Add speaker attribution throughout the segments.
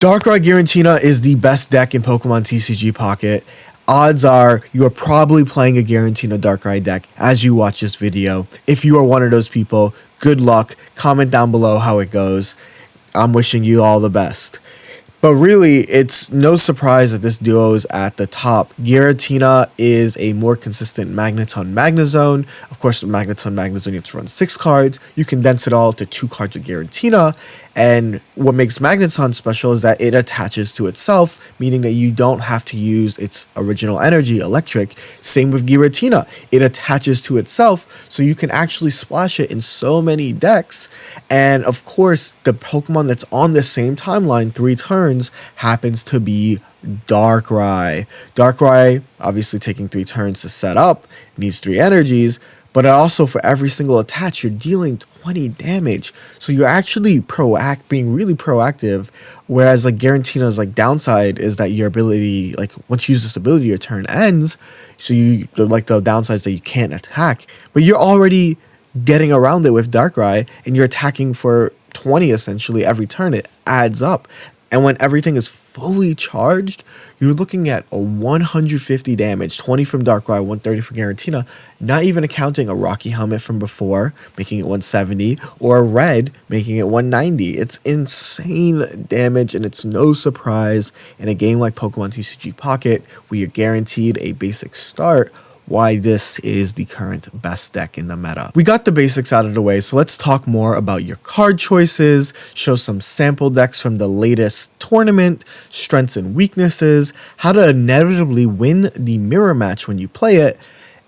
Speaker 1: Darkrai Giratina is the best deck in Pokemon TCG Pocket. Odds are you are probably playing a Giratina Darkrai deck as you watch this video. If you are one of those people, good luck. Comment down below how it goes. I'm wishing you all the best. But really, it's no surprise that this duo is at the top. Giratina is a more consistent Magneton Magnezone. Of course, with Magneton Magnezone, you have to run 6 cards. You condense it all to 2 cards of Giratina. And what makes Magneton special is that it attaches to itself, meaning that you don't have to use its original energy, electric. Same with Giratina. It attaches to itself, so you can actually splash it in so many decks. And of course, the Pokemon that's on the same timeline, 3 turns, happens to be Darkrai. Darkrai, obviously taking 3 turns to set up, needs 3 energies, but also for every single attach, you're dealing 20 damage. So you're actually being really proactive. Whereas like Giratina's downside is that your ability, once you use this ability, your turn ends. So the downside is that you can't attack. But you're already getting around it with Darkrai, and you're attacking for 20 essentially every turn. It adds up. And when everything is fully charged, you're looking at a 150 damage, 20 from Darkrai, 130 for Giratina, not even accounting a Rocky Helmet from before, making it 170, or a Red, making it 190. It's insane damage, and it's no surprise in a game like Pokemon TCG Pocket, where you're guaranteed a basic start, why this is the current best deck in the meta. We got the basics out of the way, so let's talk more about your card choices, show some sample decks from the latest tournament, strengths and weaknesses, how to inevitably win the mirror match when you play it,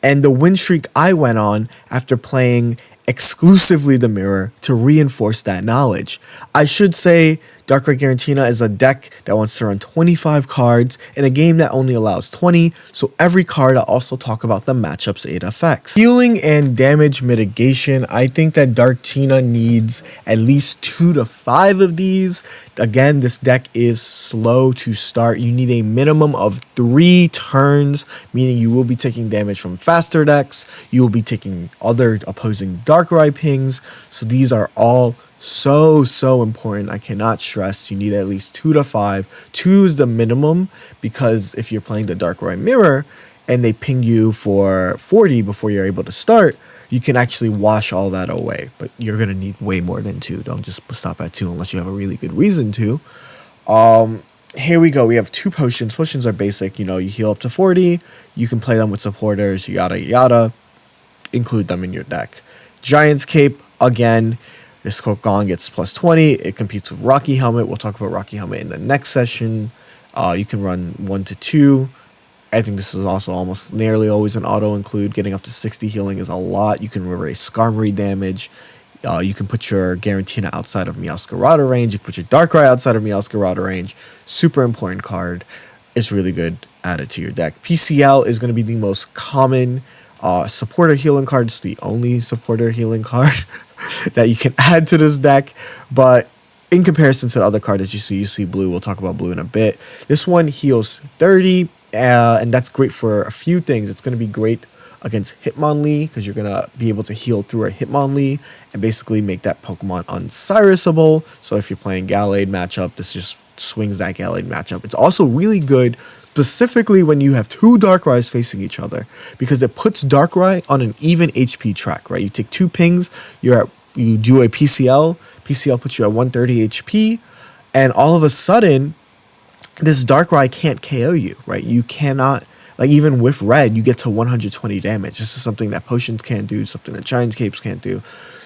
Speaker 1: and the win streak I went on after playing exclusively the mirror to reinforce that knowledge. I should say Darkrai Giratina is a deck that wants to run 25 cards in a game that only allows 20, so every card I'll also talk about the matchups it affects. Healing and damage mitigation, I think that Giratina needs at least 2 to 5 of these. Again, this deck is slow to start. You need a minimum of 3 turns, meaning you will be taking damage from faster decks, you will be taking other opposing Darkrai pings, so these are all so important. I cannot stress you need at least 2 to 5. 2 is the minimum, because if you're playing the Darkrai mirror and they ping you for 40 before you're able to start, you can actually wash all that away. But you're gonna need way more than 2. Don't just stop at 2 unless you have a really good reason to. Here we go. We have 2 potions. Potions are basic. You heal up to 40. You can play them with supporters, yada yada. Include them in your deck. Giant's Cape, again, this Kokon gets plus 20. It competes with Rocky Helmet. We'll talk about Rocky Helmet in the next session. You can run 1 to 2. I think this is also almost nearly always an auto include. Getting up to 60 healing is a lot. You can erase Skarmory damage. You can put your Giratina outside of Meowscarada range. You can put your Darkrai outside of Meowscarada range. Super important card. It's really good. Add it to your deck. PCL is going to be the most common supporter healing card. It's the only supporter healing card that you can add to this deck, but in comparison to the other card that you see blue. We'll talk about blue in a bit. This one heals 30, and that's great for a few things. It's going to be great against Hitmonlee, because you're going to be able to heal through a Hitmonlee and basically make that Pokemon uncirusable. So if you're playing Gallade matchup, this just swings that Gallade matchup. It's also really good specifically when you have 2 Darkrai's facing each other, because it puts Darkrai on an even HP track, right? You take 2 pings, you do a PCL puts you at 130 HP, and all of a sudden, this Darkrai can't KO you, right? You cannot, even with Red, you get to 120 damage. This is something that Potions can't do, something that Giant's Capes can't do.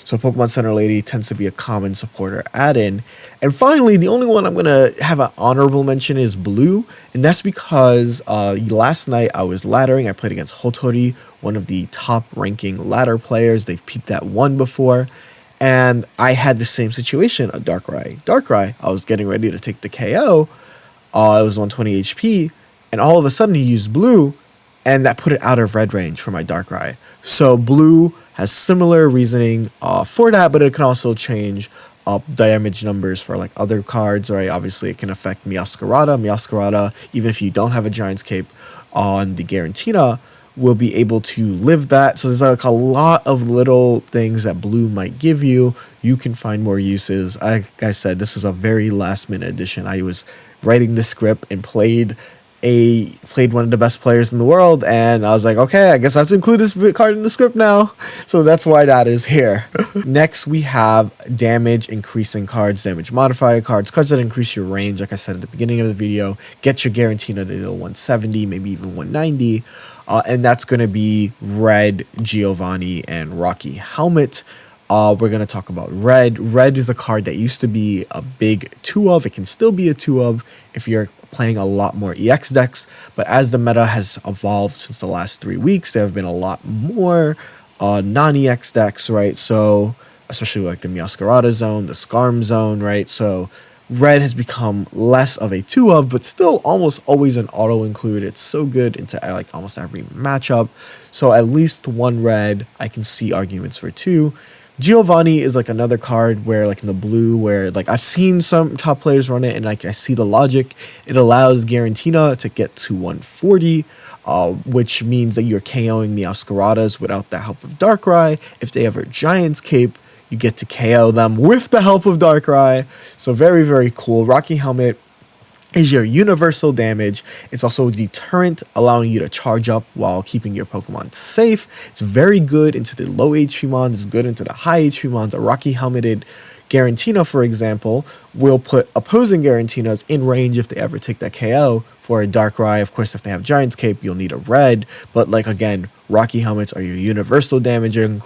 Speaker 1: So Pokemon Center Lady tends to be a common supporter add-in. And finally, the only one I'm going to have an honorable mention is Blue. And that's because last night I was laddering. I played against Hotori, one of the top-ranking ladder players. They've peaked at 1 before. And I had the same situation, a Darkrai. I was getting ready to take the KO. It was 120 HP. And all of a sudden he used Blue, and that put it out of red range for my Darkrai. So Blue has similar reasoning for that, but it can also change up damage numbers for other cards, right? Obviously, it can affect Meowscarada. Meowscarada, even if you don't have a Giant's Cape on the Giratina, will be able to live that. So there's like a lot of little things that blue might give you. You can find more uses. Like I said, this is a very last minute addition. I was writing the script and played one of the best players in the world, and I was like, okay, I guess I have to include this card in the script now. So that's why that is here. Next, we have damage increasing cards, damage modifier cards that increase your range. Like I said at the beginning of the video, get your Giratina to deal 170, maybe even 190. And that's going to be Red, Giovanni, and Rocky Helmet. We're going to talk about Red. Red is a card that used to be a big 2 of. It can still be a 2 of if you're playing a lot more EX decks. But as the meta has evolved since the last 3 weeks, there have been a lot more non-EX decks, right? So, especially like the Meowscarada zone, the Skarm zone, right? So, Red has become less of a 2 of, but still almost always an auto include. It's so good into like almost every matchup. So, at least 1 red, I can see arguments for 2. Giovanni is like another card where like in the blue where like I've seen some top players run it and like I see the logic. It allows Giratina to get to 140, which means that you're KOing Meowscaradas without the help of Darkrai. If they have a Giant's Cape, you get to KO them with the help of Darkrai. So very, very cool. Rocky Helmet is your universal damage. It's also a deterrent, allowing you to charge up while keeping your Pokemon safe. It's very good into the low HP mons, it's good into the high HP mons. A Rocky Helmeted Giratina, for example, will put opposing Giratinas in range if they ever take that KO. For a Darkrai, of course, if they have Giant's Cape, you'll need a red. But like again, Rocky Helmets are your universal damaging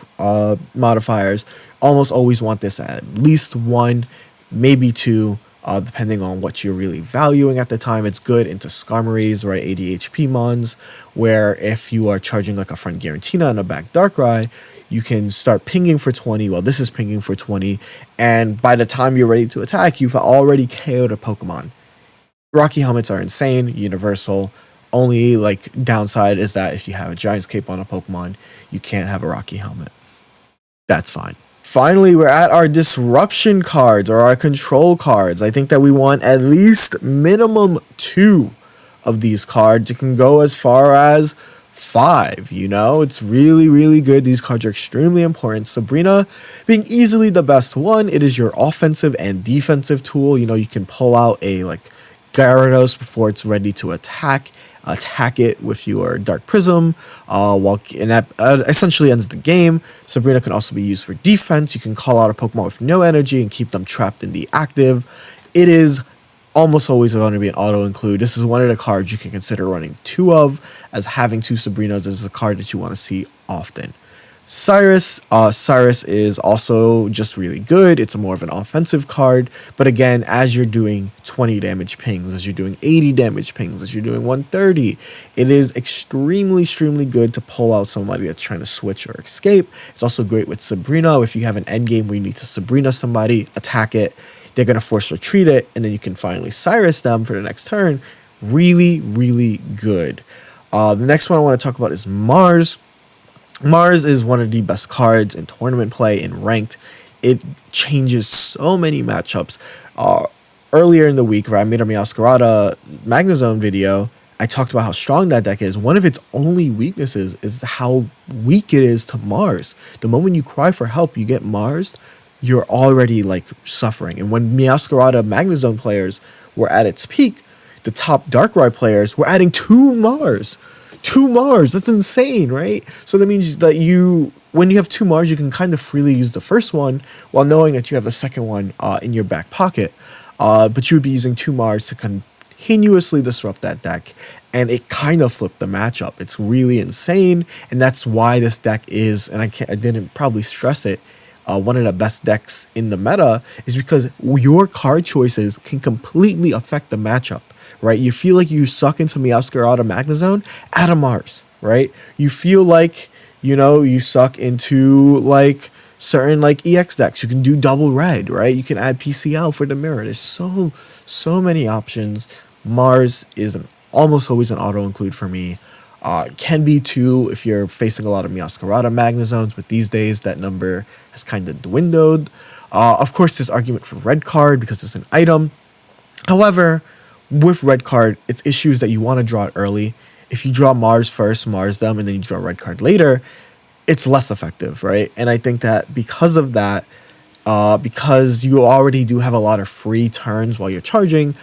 Speaker 1: modifiers. Almost always want this at least 1, maybe 2. Depending on what you're really valuing at the time. It's good into Skarmories, right, 80 HP mons, where if you are charging like a front Giratina and a back Darkrai, you can start pinging for 20. Well, this is pinging for 20, and by the time you're ready to attack, you've already KO'd a Pokemon. Rocky Helmets are insane, universal. Only like downside is that if you have a Giant's Cape on a Pokemon, you can't have a Rocky Helmet. That's fine. Finally, we're at our disruption cards or our control cards. I think that we want at least minimum 2 of these cards. It can go as far as 5, you know? It's really, really good. These cards are extremely important. Sabrina being easily the best one. It is your offensive and defensive tool. You know, you can pull out a like Gyarados before it's ready to attack it with your Dark Prism, and that essentially ends the game. Sabrina can also be used for defense. You can call out a Pokemon with no energy and keep them trapped in the active. It is almost always going to be an auto include. This is one of the cards you can consider running 2 of, as having 2 Sabrinas is a card that you want to see often. Cyrus is also just really good. It's more of an offensive card, but again, as you're doing 20 damage pings, as you're doing 80 damage pings, as you're doing 130, it is extremely good to pull out somebody that's trying to switch or escape. It's also great with Sabrina. If you have an endgame where you need to Sabrina somebody, attack it, they're going to force retreat it, and then you can finally Cyrus them for the next turn. Really good. The next one I want to talk about is Mars. Mars is one of the best cards in tournament play and ranked. It changes so many matchups. Earlier in the week, where I made a Meowscarada Magnezone video, I talked about how strong that deck is. One of its only weaknesses is how weak it is to Mars. The moment you cry for help, you get Mars, you're already like suffering. And when Meowscarada Magnezone players were at its peak, the top Darkrai players were adding 2 Mars. 2 Mars, that's insane, right? So that means that when you have 2 Mars, you can kind of freely use the first one while knowing that you have the second one in your back pocket. But you would be using 2 Mars to continuously disrupt that deck, and it kind of flipped the matchup. It's really insane, and that's why this deck is, and I didn't probably stress it, one of the best decks in the meta, is because your card choices can completely affect the matchup. Right, you feel like you suck into Meowscarada Magnezone, add a Mars, right? You feel like, you know, you suck into like certain like EX decks, you can do double red, right? You can add PCL for the mirror. There's so many options. Mars is almost always an auto include for me. Can be 2 if you're facing a lot of Meowscarada Magnezones, but these days that number has kind of dwindled. Of course, there's argument for red card because it's an item. However, with red card, it's issues that you want to draw it early. if you draw Mars first, Mars them, and then you draw a red card later, it's less effective, right? And I think that because of that, because you already do have a lot of free turns while you're charging,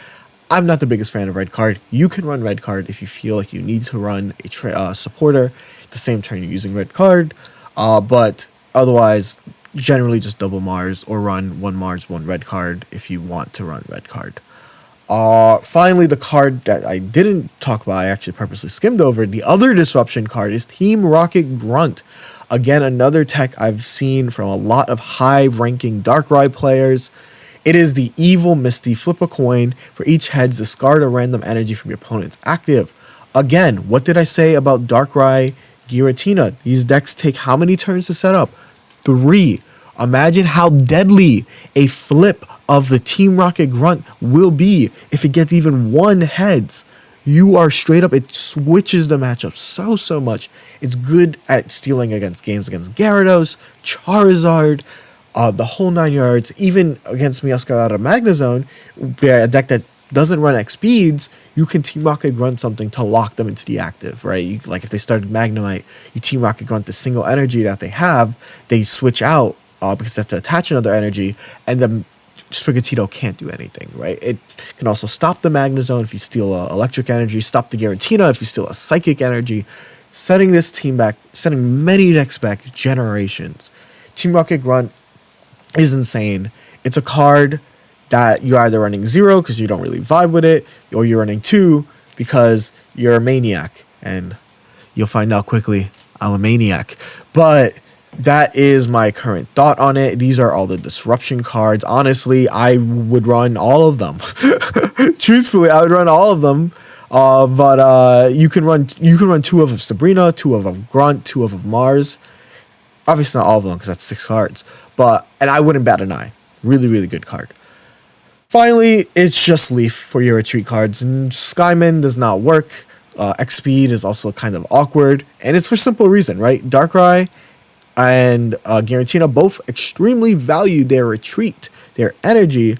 Speaker 1: I'm not the biggest fan of red card. You can run red card if you feel like you need to run a supporter the same turn you're using red card, but otherwise, generally just double Mars or run one Mars, one red card if you want to run red card. Finally, the card that I didn't talk about, I actually purposely skimmed over. The other disruption card is Team Rocket Grunt. Again, another tech I've seen from a lot of high-ranking Darkrai players. It is the evil Misty. Flip a coin. For each heads, discard a random energy from your opponent's active. Again, what did I say about Darkrai Giratina? These decks take how many turns to set up? 3. Imagine how deadly a flip of the Team Rocket Grunt will be if it gets even 1 heads. You are straight up, it switches the matchup so much. It's good at stealing against games against Gyarados, Charizard, the whole 9 yards. Even against Meowscarada out of Magnezone, a deck that doesn't run X speeds, you can Team Rocket Grunt something to lock them into the active, right? Like if they started Magnemite, you Team Rocket Grunt the single energy that they have, they switch out because they have to attach another energy, and then Sprigatito can't do anything, right? It can also stop the Magnezone if you steal electric energy, stop the Giratina if you steal a psychic energy, setting this team back, setting many decks back generations. Team Rocket Grunt is insane. It's a card that you're either running 0 because you don't really vibe with it, or you're running 2 because you're a maniac, and you'll find out quickly I'm a maniac. But that is my current thought on it. These are all the disruption cards. Honestly, I would run all of them. Truthfully, I would run all of them. But you can run 2 of Sabrina, 2 of Grunt, 2 of Mars. Obviously not all of them because that's 6 cards. And I wouldn't bat an eye. Really good card. Finally, it's just Leaf for your retreat cards. And Skyman does not work. X-Speed is also kind of awkward. And it's for simple reason, right? Darkrai and Giratina both extremely value their retreat, their energy,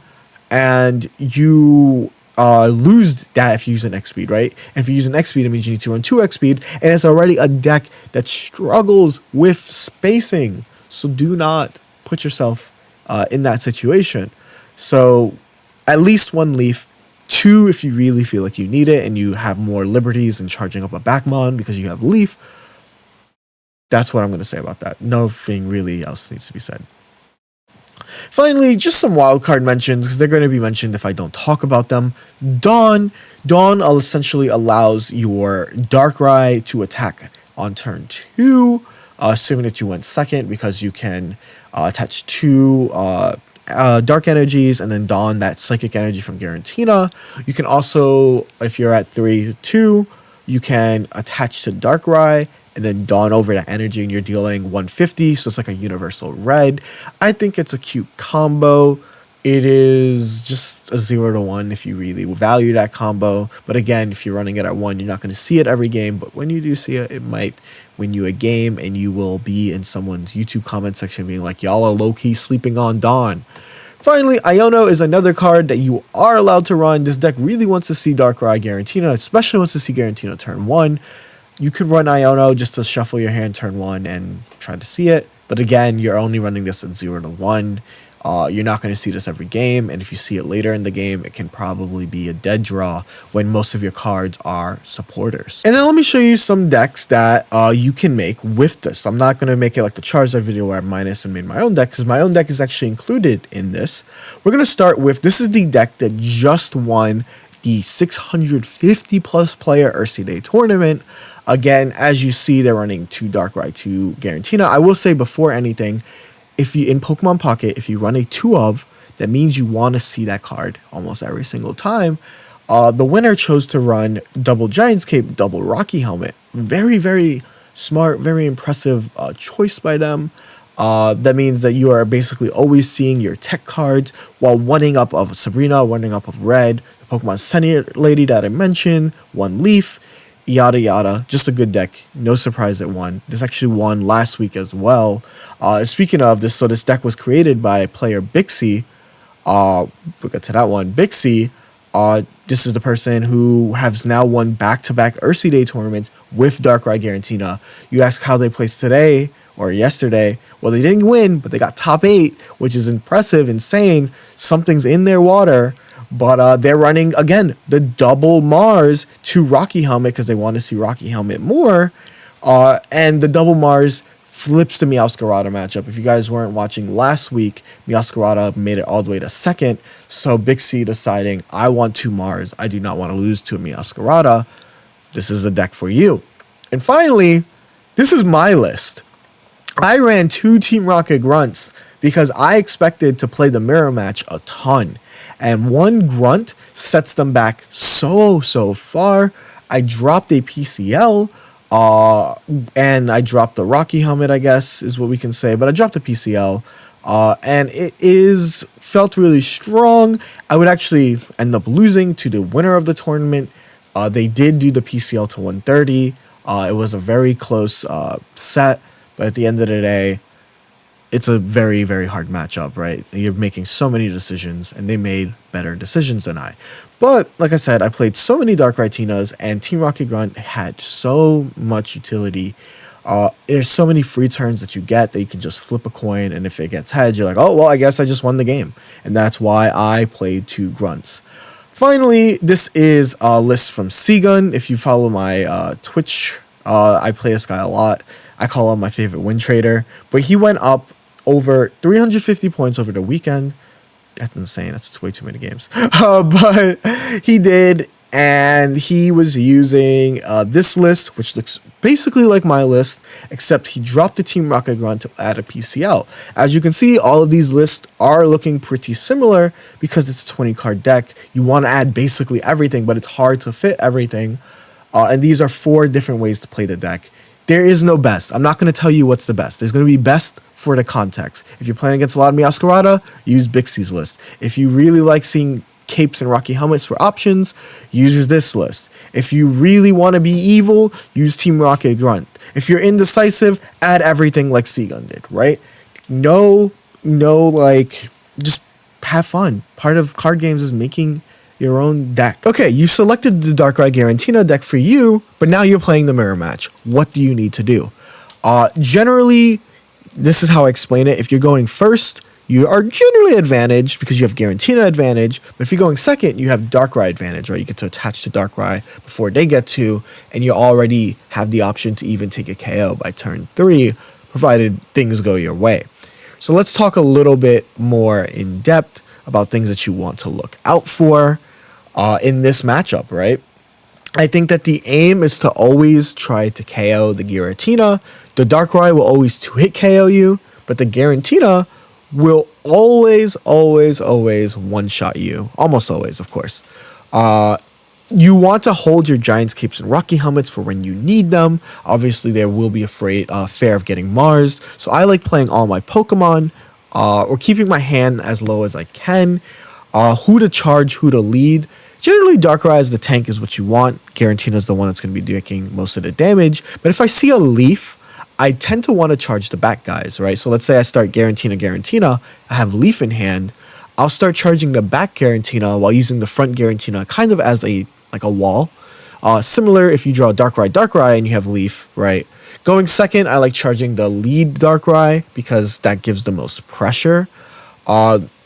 Speaker 1: and you lose that if you use an X-Speed, right? And if you use an X-Speed, it means you need to run 2 X-Speed, and it's already a deck that struggles with spacing. So do not put yourself in that situation. So at least 1 Leaf, 2 if you really feel like you need it and you have more liberties in charging up a Backmon because you have Leaf. That's what I'm going to say about that. Nothing really else needs to be said. Finally, just some wildcard mentions, because they're going to be mentioned if I don't talk about them. Dawn essentially allows your Darkrai to attack on turn 2, assuming that you went second, because you can attach 2 dark energies and then Dawn that psychic energy from Giratina. You can also, if you're at 3-2, you can attach to Darkrai and then Dawn over that energy, and you're dealing 150, so it's like a universal red. I think it's a cute combo. It is just a 0-1 if you really value that combo. But again, if you're running it at 1, you're not going to see it every game. But when you do see it, it might win you a game, and you will be in someone's YouTube comment section being like, y'all are low-key sleeping on Dawn. Finally, Iono is another card that you are allowed to run. This deck really wants to see Darkrai Giratina, especially wants to see Giratina turn 1. You could run Iono just to shuffle your hand turn 1 and try to see it. But again, you're only running this at 0-1. You're not going to see this every game. And if you see it later in the game, it can probably be a dead draw when most of your cards are supporters. And then let me show you some decks that you can make with this. I'm not going to make it like the Charizard video where I minus and made my own deck, because my own deck is actually included in this. We're going to start with, this is the deck that just won the 650 plus player Ursa Day tournament. Again, as you see, they're running 2 Darkrai, 2 Giratina. I will say before anything, if you in Pokemon Pocket, if you run a 2 of, that means you want to see that card almost every single time. The winner chose to run double Giant's Cape, double Rocky Helmet. Very smart, very impressive choice by them. That means that you are basically always seeing your tech cards while one up of Sabrina, one up of Red, the Pokemon Sunny Lady that I mentioned, 1 Leaf, yada yada. Just a good deck. No surprise it won. This actually won last week as well. Speaking of this, so this deck was created by player Bixie. We'll get to that one. Bixie This is the person who has now won back-to-back Ursi Day tournaments with Darkrai Giratina. You ask how they placed today or yesterday. Well, they didn't win, but they got top 8, which is impressive, insane. Something's in their water. But they're running, again, the double Mars to Rocky Helmet because they want to see Rocky Helmet more. And the double Mars flips the Meowscarada matchup. If you guys weren't watching last week, Meowscarada made it all the way to second. So Big C deciding, I want 2 Mars. I do not want to lose to a Meowscarada. This is a deck for you. And finally, this is my list. I ran 2 Team Rocket Grunts because I expected to play the mirror match a ton. And 1 Grunt sets them back so far. I dropped a PCL. And I dropped the Rocky Helmet, I guess, is what we can say. But I dropped the PCL. And it felt really strong. I would actually end up losing to the winner of the tournament. They did do the PCL to 130. It was a very close set. But at the end of the day, it's a very hard matchup, right? You're making so many decisions, and they made better decisions than I. But, like I said, I played so many Darkrai Tinas, and Team Rocket Grunt had so much utility. There's so many free turns that you get that you can just flip a coin, and if it gets heads, you're like, oh, well, I guess I just won the game. And that's why I played 2 Grunts. Finally, this is a list from Seagun. If you follow my Twitch, I play this guy a lot. I call him my favorite win trader. But he went up over 350 points over the weekend. That's insane. That's way too many games. But he did, and he was using this list, which looks basically like my list, except he dropped the Team Rocket Grunt to add a PCL. As you can see, all of these lists are looking pretty similar because it's a 20-card deck. You want to add basically everything, but it's hard to fit everything. And these are 4 different ways to play the deck. There is no best. I'm not going to tell you what's the best. There's going to be best for the context. If you're playing against a lot of Meowscarada, use Bixie's list. If you really like seeing capes and Rocky Helmets for options, use this list. If you really want to be evil, use Team Rocket Grunt. If you're indecisive, add everything like Seagun did, right? No, like, just have fun. Part of card games is making your own deck. Okay, you selected the Darkrai Giratina deck for you, but now you're playing the mirror match. What do you need to do? Generally, this is how I explain it. If you're going first, you are generally advantaged because you have Giratina advantage, but if you're going second, you have Darkrai advantage, right? You get to attach to Darkrai before they get to, and you already have the option to even take a KO by turn 3, provided things go your way. So let's talk a little bit more in depth about things that you want to look out for in this matchup, right? I think that the aim is to always try to KO the Giratina. The Darkrai will always 2-hit KO you, but the Giratina will always one-shot you. Almost always, of course. You want to hold your Giants, Capes, and Rocky Helmets for when you need them. Obviously, there will be fear of getting Mars. So I like playing all my Pokemon or keeping my hand as low as I can. Who to charge, who to lead. Generally, Darkrai as the tank is what you want. Giratina is the one that's going to be doing most of the damage. But if I see a Leaf, I tend to want to charge the back guys, right? So let's say I start Giratina. I have Leaf in hand. I'll start charging the back Giratina while using the front Giratina kind of as a wall. Similar if you draw Darkrai and you have Leaf, right? Going second, I like charging the lead Darkrai because that gives the most pressure.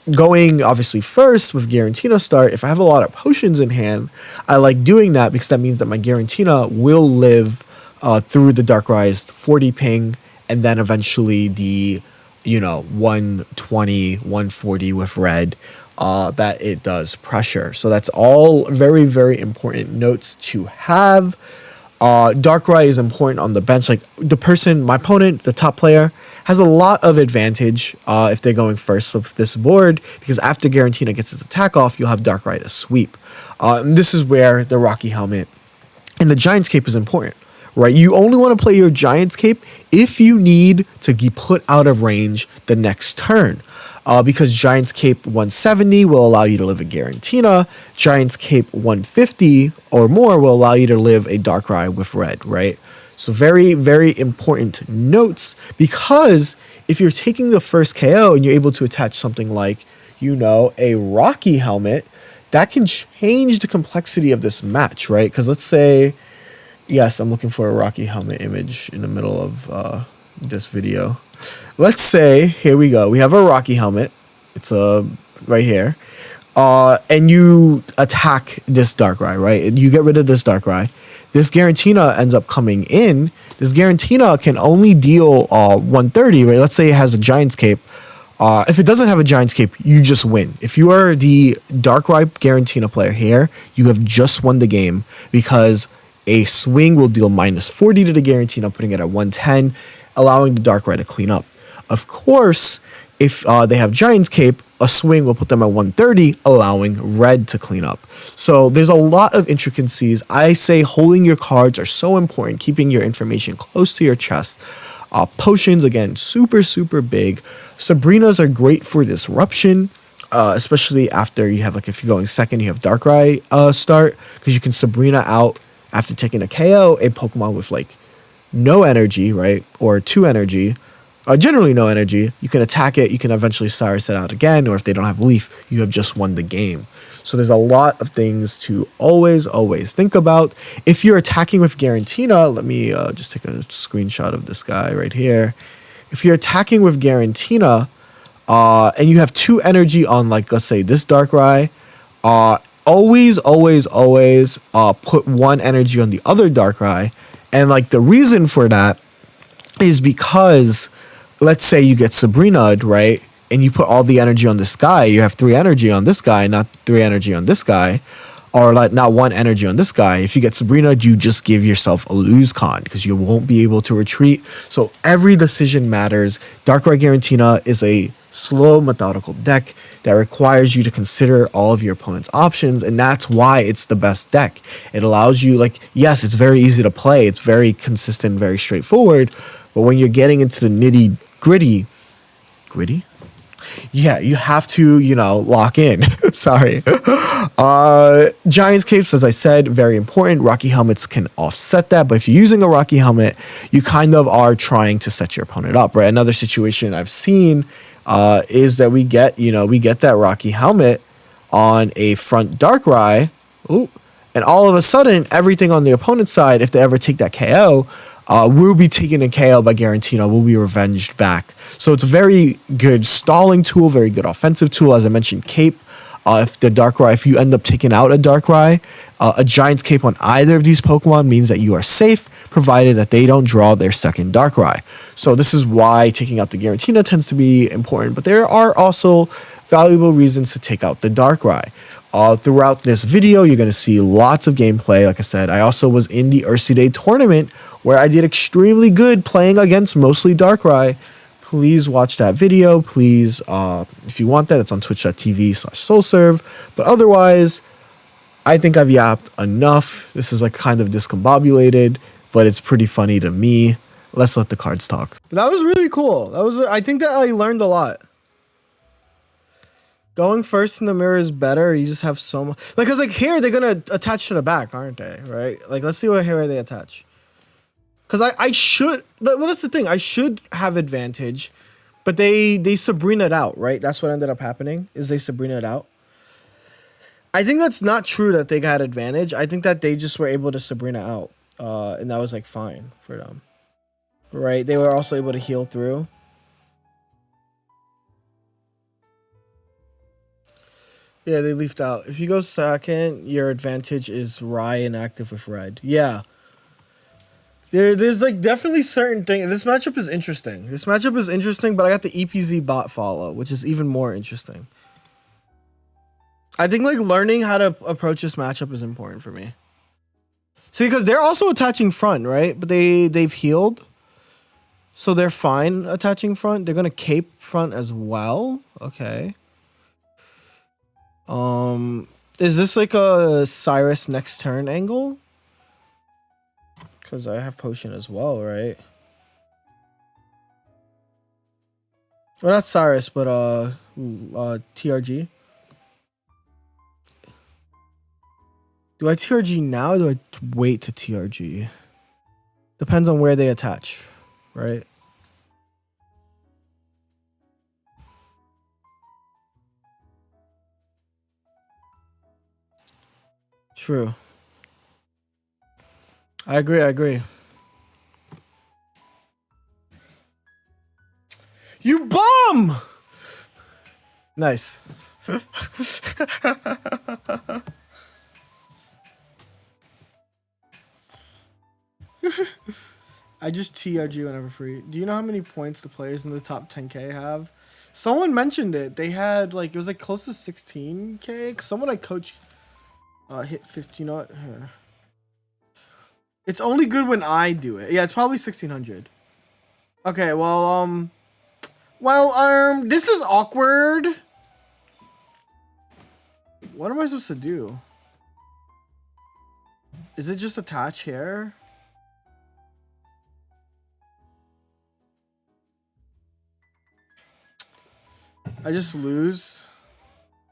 Speaker 1: Going obviously first with Giratina start, if I have a lot of potions in hand, I like doing that because that means that my Giratina will live through the Darkrai's 40 ping and then eventually the 120, 140 with red that it does pressure. So that's all very important notes to have. Darkrai is important on the bench. Like my opponent, the top player, has a lot of advantage if they're going first of this board because after Giratina gets its attack off, you'll have Darkrai to sweep. And this is where the Rocky Helmet and the Giant's Cape is important, right? You only want to play your Giant's Cape if you need to be put out of range the next turn. Because Giant's Cape 170 will allow you to live a Giratina. Giant's Cape 150 or more will allow you to live a Darkrai with red, right? So very important notes, because if you're taking the first KO and you're able to attach something like, a Rocky Helmet, that can change the complexity of this match, right? Because let's say, yes, I'm looking for a Rocky Helmet image in the middle of this video. Let's say, here we go. We have a Rocky Helmet. It's right here. And you attack this Darkrai, right? And you get rid of this Darkrai. This Giratina ends up coming in. This Giratina can only deal 130, right? Let's say it has a Giant's Cape. If it doesn't have a Giant's Cape, you just win. If you are the Darkrai Giratina player here, you have just won the game because a swing will deal minus 40 to the Giratina, putting it at 110, allowing the Darkrai to clean up. Of course, if they have Giant's Cape, a swing will put them at 130, allowing red to clean up. So there's a lot of intricacies. I say holding your cards are so important, keeping your information close to your chest. Potions, again, super, super big. Sabrinas are great for disruption, especially after you have, like, if you're going second, you have Darkrai start, because you can Sabrina out after taking a KO, a Pokemon with, like, no energy, right, or 2 energy, generally no energy. You can attack it, you can eventually Cyrus it out again, or if they don't have Leaf, you have just won the game. So there's a lot of things to always think about. If you're attacking with Giratina, let me just take a screenshot of this guy right here. If you're attacking with Giratina, and you have 2 energy on, like, let's say this Darkrai, always put 1 energy on the other Darkrai. And, like, the reason for that is because, let's say you get Sabrina'd, right? And you put all the energy on this guy. You have 3 energy on this guy, not 3 energy on this guy. Or, like, not 1 energy on this guy. If you get Sabrina'd, you just give yourself a lose con because you won't be able to retreat. So every decision matters. Darkrai Giratina is a slow, methodical deck that requires you to consider all of your opponent's options, and that's why it's the best deck. It allows you, like, yes, it's very easy to play. It's very consistent, very straightforward. But when you're getting into the nitty-gritty, yeah, you have to, lock in. Sorry. Giant's Capes, as I said, very important. Rocky Helmets can offset that, but if you're using a Rocky Helmet, you kind of are trying to set your opponent up, right? Another situation I've seen is that we get that Rocky Helmet on a front Darkrai, and all of a sudden, everything on the opponent's side, if they ever take that KO, will be taken a KO by Giratina, will be revenged back. So it's a very good stalling tool, very good offensive tool. As I mentioned, Cape. If you end up taking out a Darkrai, a Giant's Cape on either of these Pokemon means that you are safe, provided that they don't draw their second Darkrai. So this is why taking out the Giratina tends to be important, but there are also valuable reasons to take out the Darkrai. Throughout this video, you're going to see lots of gameplay. Like I said, I also was in the Ursa Day tournament where I did extremely good playing against mostly Darkrai. Please watch that video. Please, if you want that, it's on twitch.tv/soulserve. But otherwise, I think I've yapped enough. This is, like, kind of discombobulated, but it's pretty funny to me. Let's let the cards talk. But that was really cool. I think that I learned a lot. Going first in the mirror is better. You just have so much. Like, because, like, here, they're going to attach to the back, aren't they? Right? Like, let's see what here they attach. Because I should, well, that's the thing. I should have advantage, but they Sabrina-ed out, right? That's what ended up happening, is they Sabrina-ed out. I think that's not true that they got advantage. I think that they just were able to Sabrina out, and that was, like, fine for them, right? They were also able to heal through. Yeah, they leafed out. If you go second, your advantage is Rye and active with red. Yeah. There's, like, definitely certain things. This matchup is interesting. But I got the EPZ bot follow, which is even more interesting. I think, like, learning how to approach this matchup is important for me. See, because they're also attaching front, right? But they've healed. So they're fine attaching front. They're going to cape front as well. Okay. Is this, like, a Cyrus next turn angle? Because I have potion as well, right? Well, not Cyrus, but TRG. Do I TRG now or do I wait to TRG? Depends on where they attach, right? True. I agree. I agree. You bum! Nice. I just TRG whenever free. Do you know how many points the players in the top 10K have? Someone mentioned it. They had like, it was like close to 16K. Someone I coached hit 15. You know what? It's only good when I do it. Yeah, it's probably 1600. Okay, well, this is awkward. What am I supposed to do? Is it just attach here? I just lose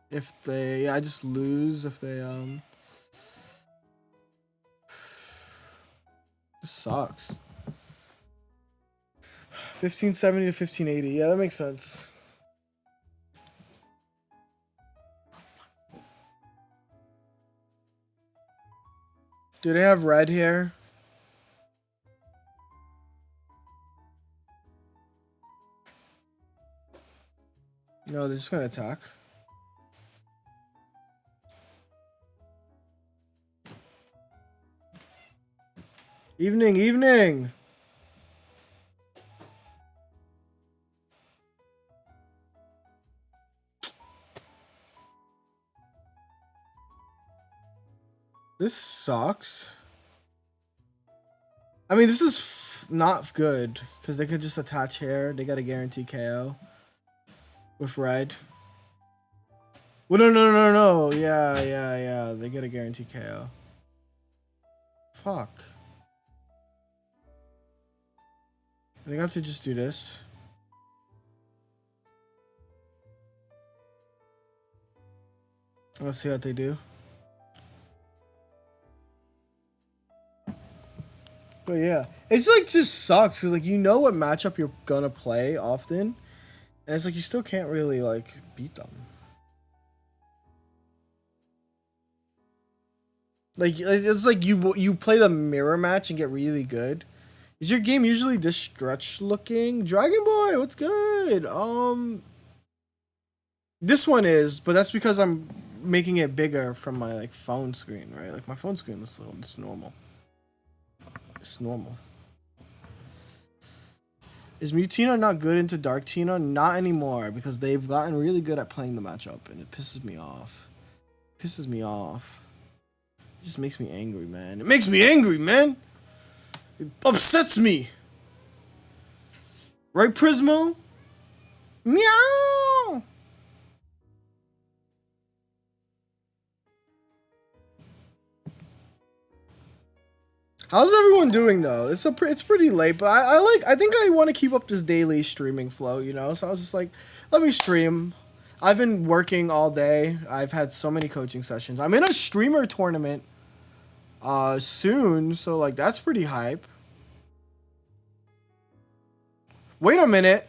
Speaker 1: if they, I just lose if they, this sucks. 1570 to 1580. Yeah, that makes sense. Do they have red here? No, they're just gonna attack. Evening, evening. This sucks. I mean, this is not good because they could just attach here. They got a guarantee KO with red. Well, no. Yeah. They get a guarantee KO. Fuck. I think I have to just do this. Let's see what they do. But yeah, it's like just sucks because like you know what matchup you're gonna play often, and it's like you still can't really like beat them. Like it's like you play the mirror match and get really good. Is your game usually this stretch looking? Dragon Boy, what's good? This one is, but that's because I'm making it bigger from my like phone screen, right? Like my phone screen is normal. It's normal. Is Mutino not good into Dark Tino? Not anymore, because they've gotten really good at playing the matchup, and it pisses me off. It pisses me off. It just makes me angry, man. It makes me angry, man! It upsets me! Right, Prismo? Meow! How's everyone doing though? It's pretty late, but I think I want to keep up this daily streaming flow, you know? So I was just like, let me stream. I've been working all day. I've had so many coaching sessions. I'm in a streamer tournament soon, so like that's pretty hype. Wait a minute.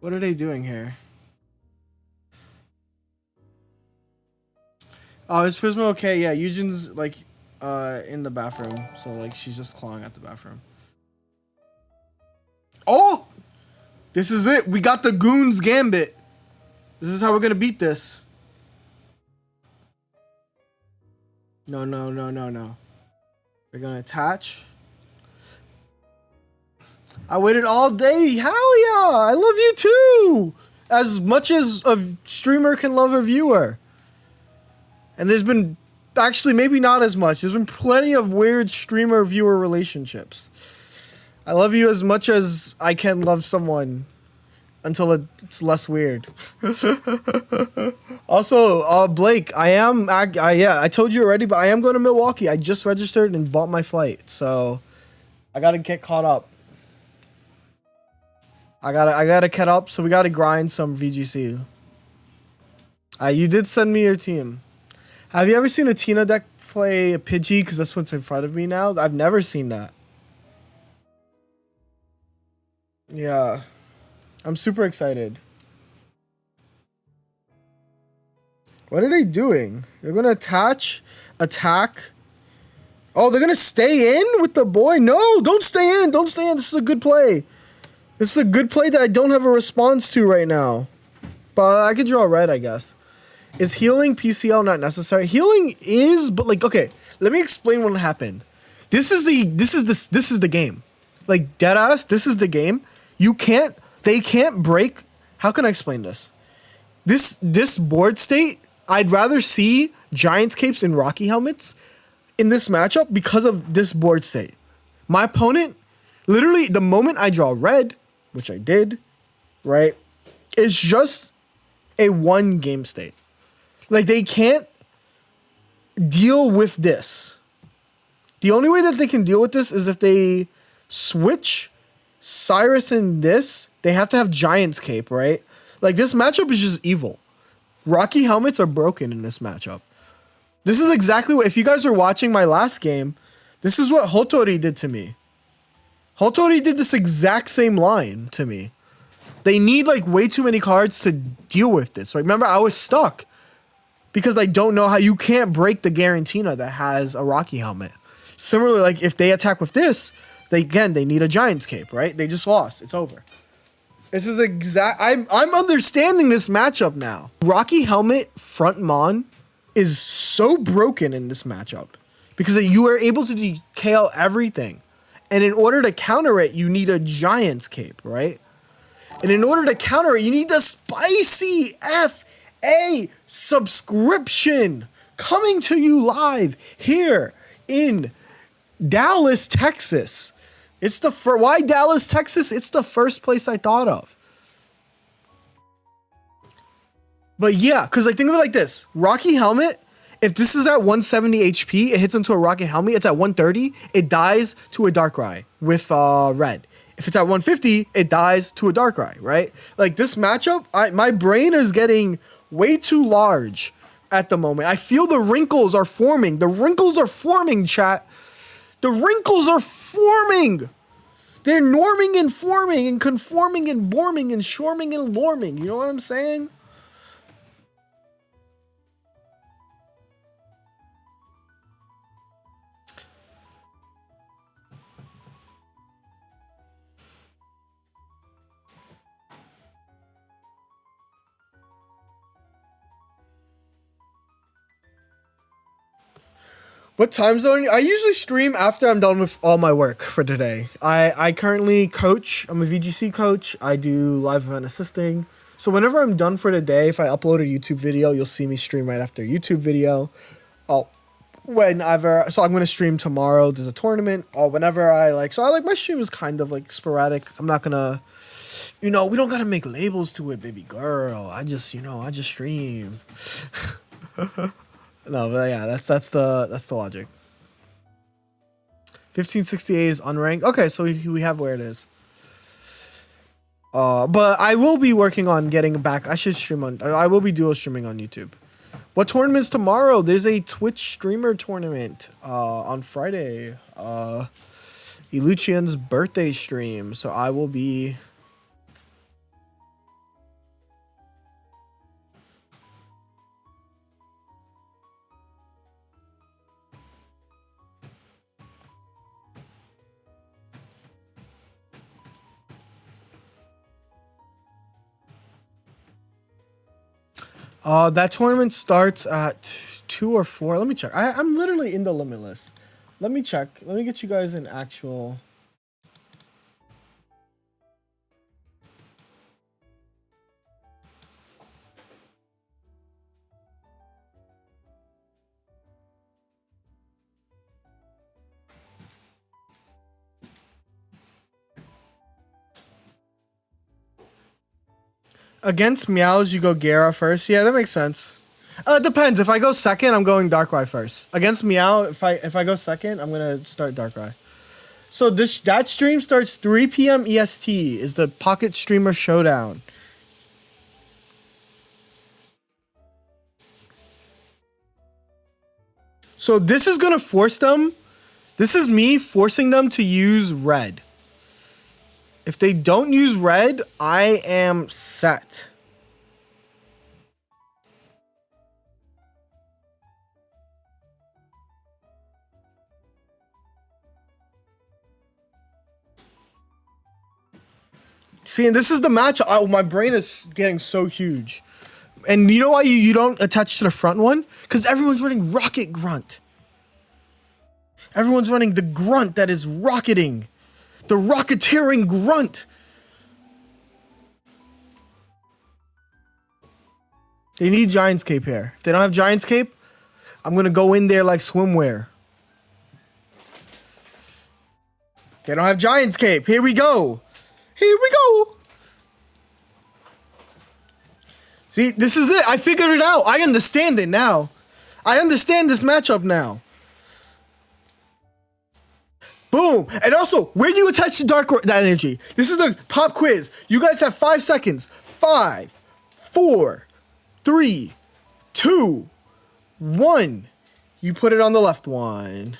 Speaker 1: What are they doing here? Oh, is Prismo okay? Yeah, Eugen's like in the bathroom, so like she's just clawing at the bathroom. Oh, this is it. We got the Goons Gambit. This is how we're gonna beat this. No. We're gonna attach. I waited all day. Hell yeah! I love you too. As much as a streamer can love a viewer. And there's been actually maybe not as much. There's been plenty of weird streamer viewer relationships. I love you as much as I can love someone until it's less weird. Also, Blake, I told you already, but I am going to Milwaukee. I just registered and bought my flight, so I gotta get caught up. I gotta get up, so we gotta grind some VGC. You did send me your team. Have you ever seen a Tina deck play a Pidgey? Because that's what's in front of me now. I've never seen that. Yeah. I'm super excited. What are they doing? They're gonna attack. Oh, they're gonna stay in with the boy? No, don't stay in. Don't stay in. This is a good play. This is a good play that I don't have a response to right now. But I could draw red, I guess. Is healing PCL not necessary? Healing is, but like, okay, let me explain what happened. This is the game. Like, deadass, this is the game. They can't break. How can I explain this? This board state, I'd rather see Giants Capes and Rocky Helmets in this matchup because of this board state. My opponent, literally, the moment I draw red, which I did, right, is just a one game state. Like, they can't deal with this. The only way that they can deal with this is if they switch Cyrus and this. They have to have Giants Cape, right? Like, this matchup is just evil. Rocky Helmets are broken in this matchup. This is exactly what, if you guys are watching my last game, this is what Hotori did to me. Hotori did this exact same line to me. They need, like, way too many cards to deal with this. Right? Remember, I was stuck because I don't know how you can't break the Giratina that has a Rocky Helmet. Similarly, like, if they attack with this, they need a Giants Cape, right? They just lost. It's over. This is I'm understanding this matchup now. Rocky Helmet front Mon is so broken in this matchup because you are able to KO everything. And in order to counter it, you need a Giants Cape, right? And in order to counter it, you need the spicy FA subscription coming to you live here in Dallas, Texas. It's the why Dallas, Texas? It's the first place I thought of. But yeah, because like think of it like this. Rocky Helmet, if this is at 170 HP, it hits into a Rocky Helmet, it's at 130, it dies to a Darkrai with red. If it's at 150, it dies to a Darkrai, right? Like this matchup, my brain is getting way too large at the moment. I feel the wrinkles are forming. The wrinkles are forming, chat. The wrinkles are forming. They're norming and forming and conforming and borming and shorming and lorming. You know what I'm saying? What time zone? I usually stream after I'm done with all my work for today. I currently coach. I'm a VGC coach. I do live event assisting. So whenever I'm done for the day, if I upload a YouTube video, you'll see me stream right after a YouTube video. So I'm going to stream tomorrow. There's a tournament or whenever my stream is kind of like sporadic. I'm not going to, we don't got to make labels to it, baby girl. I just stream. No, but yeah, that's the logic. 1568 is unranked. Okay, so we have where it is. But I will be working on getting back. I will be dual streaming on YouTube. What tournament's tomorrow? There's a Twitch streamer tournament on Friday. Iluchian's birthday stream. So I will be that tournament starts at 2 or 4. Let me check. I'm literally in the Limitless. Let me check. Let me get you guys an actual. Against Meows, you go Gara first. Yeah, that makes sense. It depends. If I go second, I'm going Darkrai first. Against Meow, if I go second, I'm gonna start Darkrai. So that stream starts 3 p.m. EST. Is the Pocket Streamer Showdown. So this is gonna force them. This is me forcing them to use red. If they don't use red, I am set. See, and this is the match. Oh, my brain is getting so huge. And you know why you don't attach to the front one? Because everyone's running Rocket Grunt. Everyone's running the grunt that is rocketing. The rocketeering grunt. They need Giant's Cape here. If they don't have Giant's Cape, I'm going to go in there like swimwear. They don't have Giant's Cape. Here we go. Here we go. See, this is it. I figured it out. I understand it now. I understand this matchup now. Boom. And also, where do you attach the that energy? This is the pop quiz. You guys have 5 seconds. 5, 4, 3, 2, 1. You put it on the left one.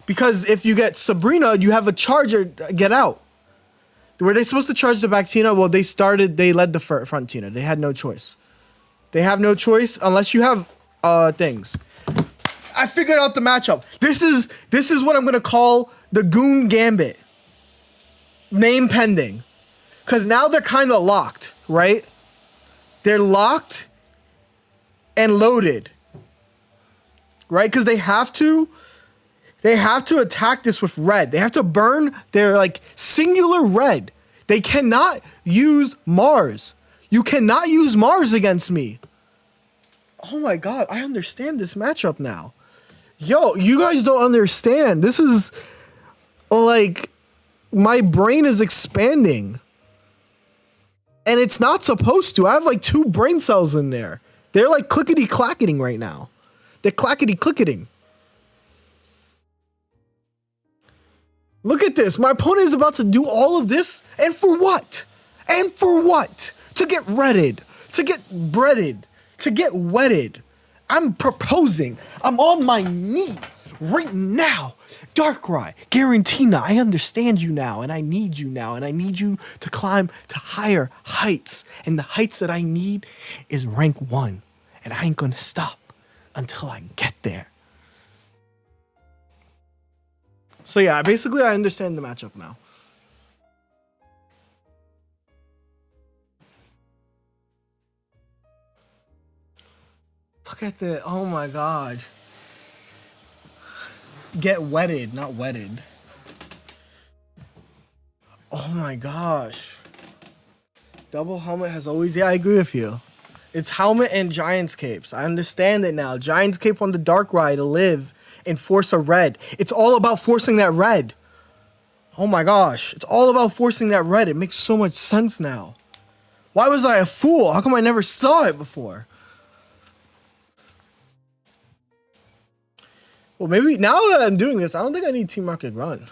Speaker 1: Because if you get Sabrina, you have a charger. Get out. Were they supposed to charge the back Tina? Well, they led the front Tina. They had no choice. They have no choice unless you have things. I figured out the matchup. This is what I'm going to call the Goon Gambit. Name pending. Because now they're kind of locked, right? They're locked and loaded. Right? Because they have to attack this with red. They have to burn their like singular red. They cannot use Mars. You cannot use Mars against me. Oh my god, I understand this matchup now. Yo, you guys don't understand. This is like my brain is expanding. And it's not supposed to. I have like 2 brain cells in there. They're like clickety clacketing right now. They're clackety clicketing. Look at this. My opponent is about to do all of this. And for what? And for what? To get redded. To get breaded. To get wetted. I'm proposing. I'm on my knee right now. Darkrai Giratina, I understand you now. And I need you now. And I need you to climb to higher heights. And the heights that I need is rank 1. And I ain't going to stop until I get there. So yeah, basically I understand the matchup now. Look at the, oh my god. Get wetted, not wetted. Oh my gosh. Double helmet has always, yeah, I agree with you. It's helmet and Giant's Capes. I understand it now. Giant's Cape on the Darkrai to live and force a red. It's all about forcing that red. Oh my gosh. It's all about forcing that red. It makes so much sense now. Why was I a fool? How come I never saw it before? Well, maybe now that I'm doing this, I don't think I need Team Rocket Run.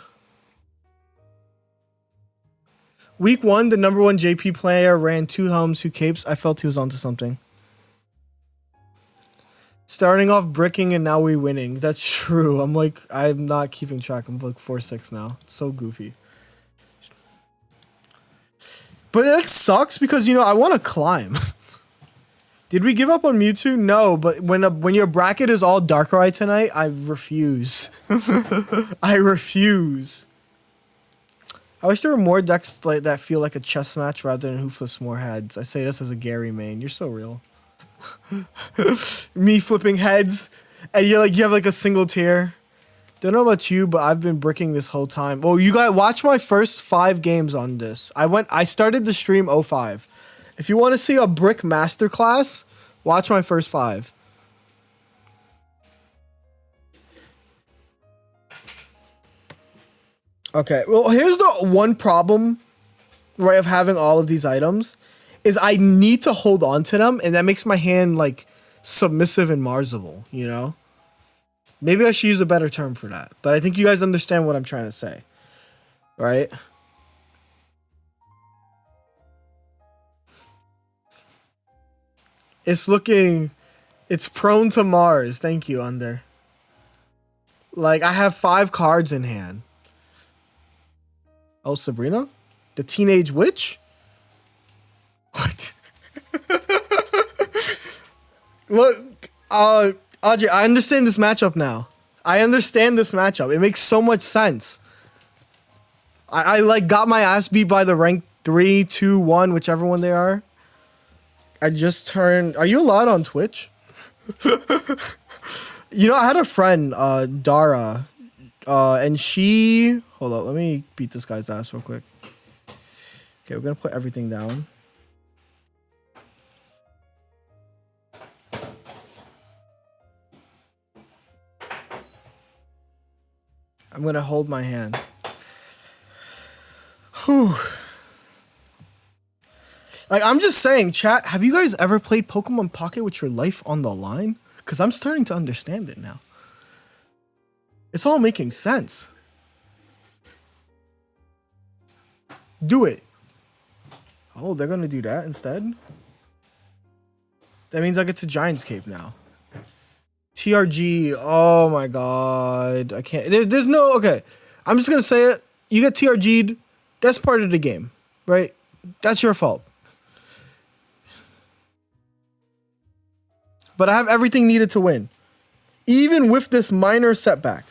Speaker 1: Week 1, the number 1 JP player ran 2 helms, 2 capes. I felt he was onto something. Starting off bricking and now we winning. That's true. I'm not keeping track. I'm like 4-6 now. It's so goofy. But it sucks because, you know, I want to climb. Did we give up on Mewtwo? No, but when your bracket is all Darkrai tonight, I refuse. I refuse. I wish there were more decks like that feel like a chess match rather than who flips more heads. I say this as a Gary main. You're so real. Me flipping heads, and you have like a single tier. Don't know about you, but I've been bricking this whole time. Well, you guys watch my first 5 games on this. I started the stream 05. If you want to see a brick masterclass, watch my first 5. Okay, well, here's the one problem, right, of having all of these items, is I need to hold on to them, and that makes my hand, like, submissive and Marsable, you know? Maybe I should use a better term for that, but I think you guys understand what I'm trying to say, right? It's prone to Mars. Thank you, Under. Like, I have 5 cards in hand. Oh, Sabrina? The Teenage Witch? What? Look, Audrey, I understand this matchup now. I understand this matchup. It makes so much sense. I like got my ass beat by the rank 3, 2, 1, whichever one they are. I just turned. Are you allowed on Twitch? You know, I had a friend, Dara, and she. Hold up, let me beat this guy's ass real quick. Okay, we're gonna put everything down. I'm gonna hold my hand. Whew. Like, I'm just saying, chat, have you guys ever played Pokemon Pocket with your life on the line? Because I'm starting to understand it now. It's all making sense. Do it. Oh, they're gonna do that instead? That means I get to Giant's Cape now. TRG, oh my god. I can't, there's no, okay. I'm just gonna say it. You get TRG'd, that's part of the game, right? That's your fault. But I have everything needed to win. Even with this minor setback.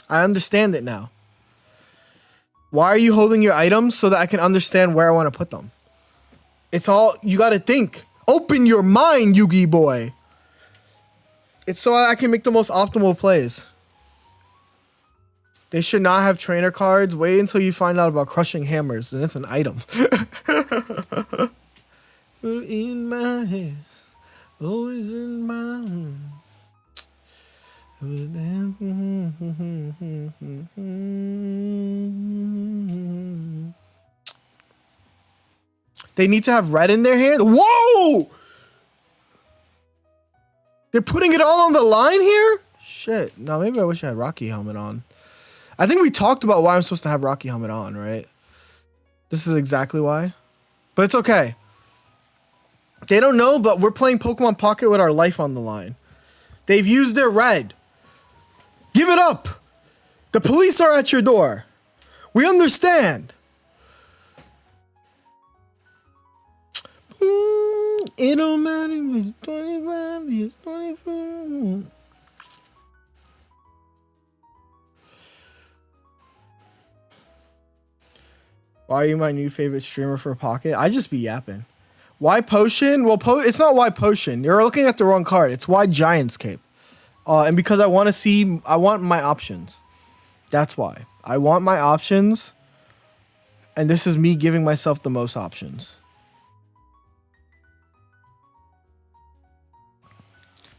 Speaker 1: I understand it now. Why are you holding your items? So that I can understand where I want to put them. It's all, you gotta think. Open your mind, Yugi boy. It's so I can make the most optimal plays. They should not have trainer cards. Wait until you find out about crushing hammers, and it's an item. In my head, always in my room. They need to have red in their hand. Whoa! They're putting it all on the line here? Shit. No, maybe I wish I had Rocky helmet on. I think we talked about why I'm supposed to have Rocky helmet on, right? This is exactly why. But it's okay. They don't know, but we're playing Pokemon Pocket with our life on the line. They've used their red. Give it up. The police are at your door. We understand. It don't matter if it's 25, it's 24. Why are you my new favorite streamer for Pocket? I just be yapping. Why Potion? Well, it's not Why Potion. You're looking at the wrong card. It's Why Giant's Cape. And because I want to see, I want my options. That's why. I want my options. And this is me giving myself the most options.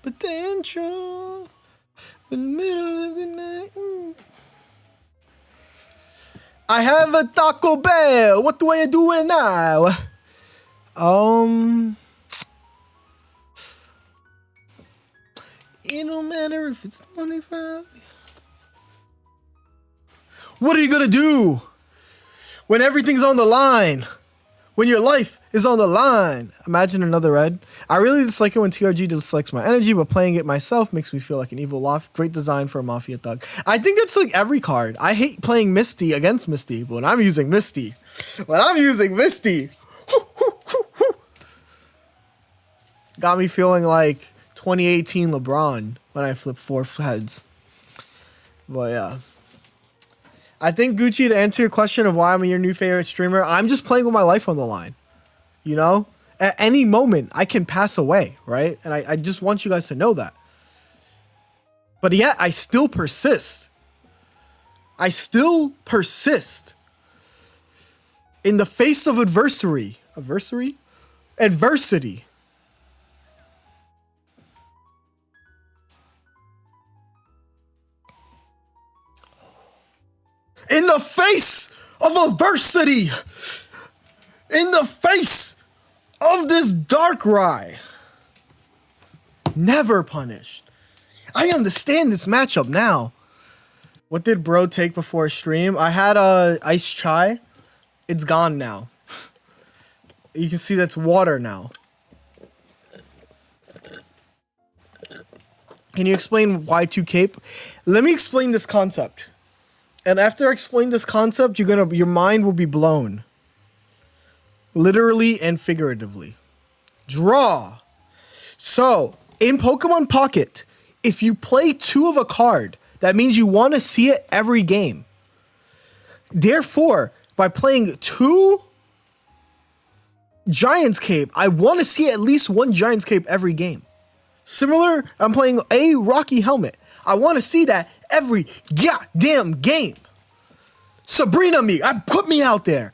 Speaker 1: Potential in the middle of the night. I have a Taco Bell. What do I do now? It don't matter if it's 25. What are you gonna do when everything's on the line? When your life is on the line. Imagine another red. I really dislike it when TRG dislikes my energy, but playing it myself makes me feel like an evil loft. Great design for a Mafia thug. I think that's like every card. I hate playing Misty against Misty, but when I'm using Misty. Got me feeling like 2018 LeBron when I flip 4 heads. But yeah. I think, Gucci, to answer your question of why I'm your new favorite streamer, I'm just playing with my life on the line. You know? At any moment, I can pass away, right? And I just want you guys to know that. But yet, I still persist. I still persist. In the face of adversity. Adversity. In the face of adversity, in the face of this Darkrai, never punished. I understand this matchup now. What did bro take before stream? I had a ice chai. It's gone now. You can see that's water now. Can you explain why 2 cape? Let me explain this concept. And after I explain this concept, your mind will be blown. Literally and figuratively. Draw. So, in Pokemon Pocket, if you play 2 of a card, that means you want to see it every game. Therefore, by playing 2 Giant's Cape, I want to see at least 1 Giant's Cape every game. Similar, I'm playing a Rocky Helmet. I want to see that every goddamn game. Sabrina me. Put me out there.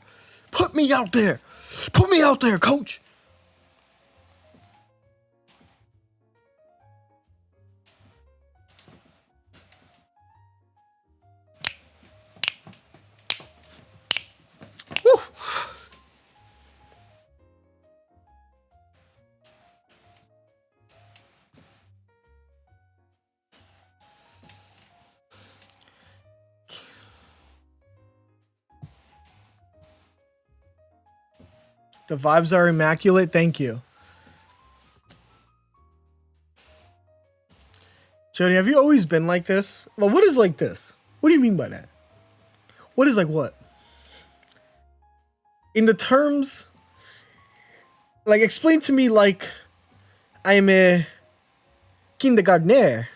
Speaker 1: Put me out there. Put me out there, coach. Woo. The vibes are immaculate. Thank you. Jeudy, have you always been like this? Well, what is like this? What do you mean by that? What is like what? In the terms, like explain to me like I'm a kindergartner.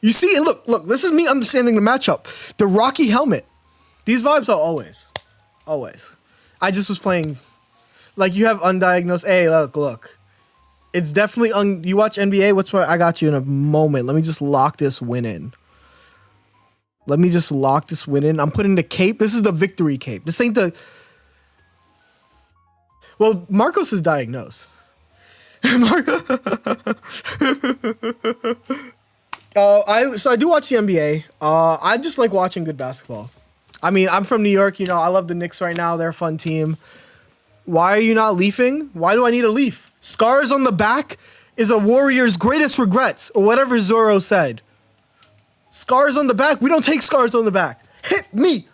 Speaker 1: You see, look, this is me understanding the matchup. The Rocky Helmet. These vibes are always. I just was playing, like you have undiagnosed. Hey, look. It's definitely you watch NBA. I got you in a moment. Let me just lock this win in. I'm putting the cape. This is the victory cape. This ain't the. Well, Marcos is diagnosed. I do watch the NBA. I just like watching good basketball. I mean, I'm from New York. You know, I love the Knicks right now. They're a fun team. Why are you not leafing? Why do I need a leaf? Scars on the back is a warrior's greatest regrets, or whatever Zoro said. Scars on the back. We don't take scars on the back. Hit me.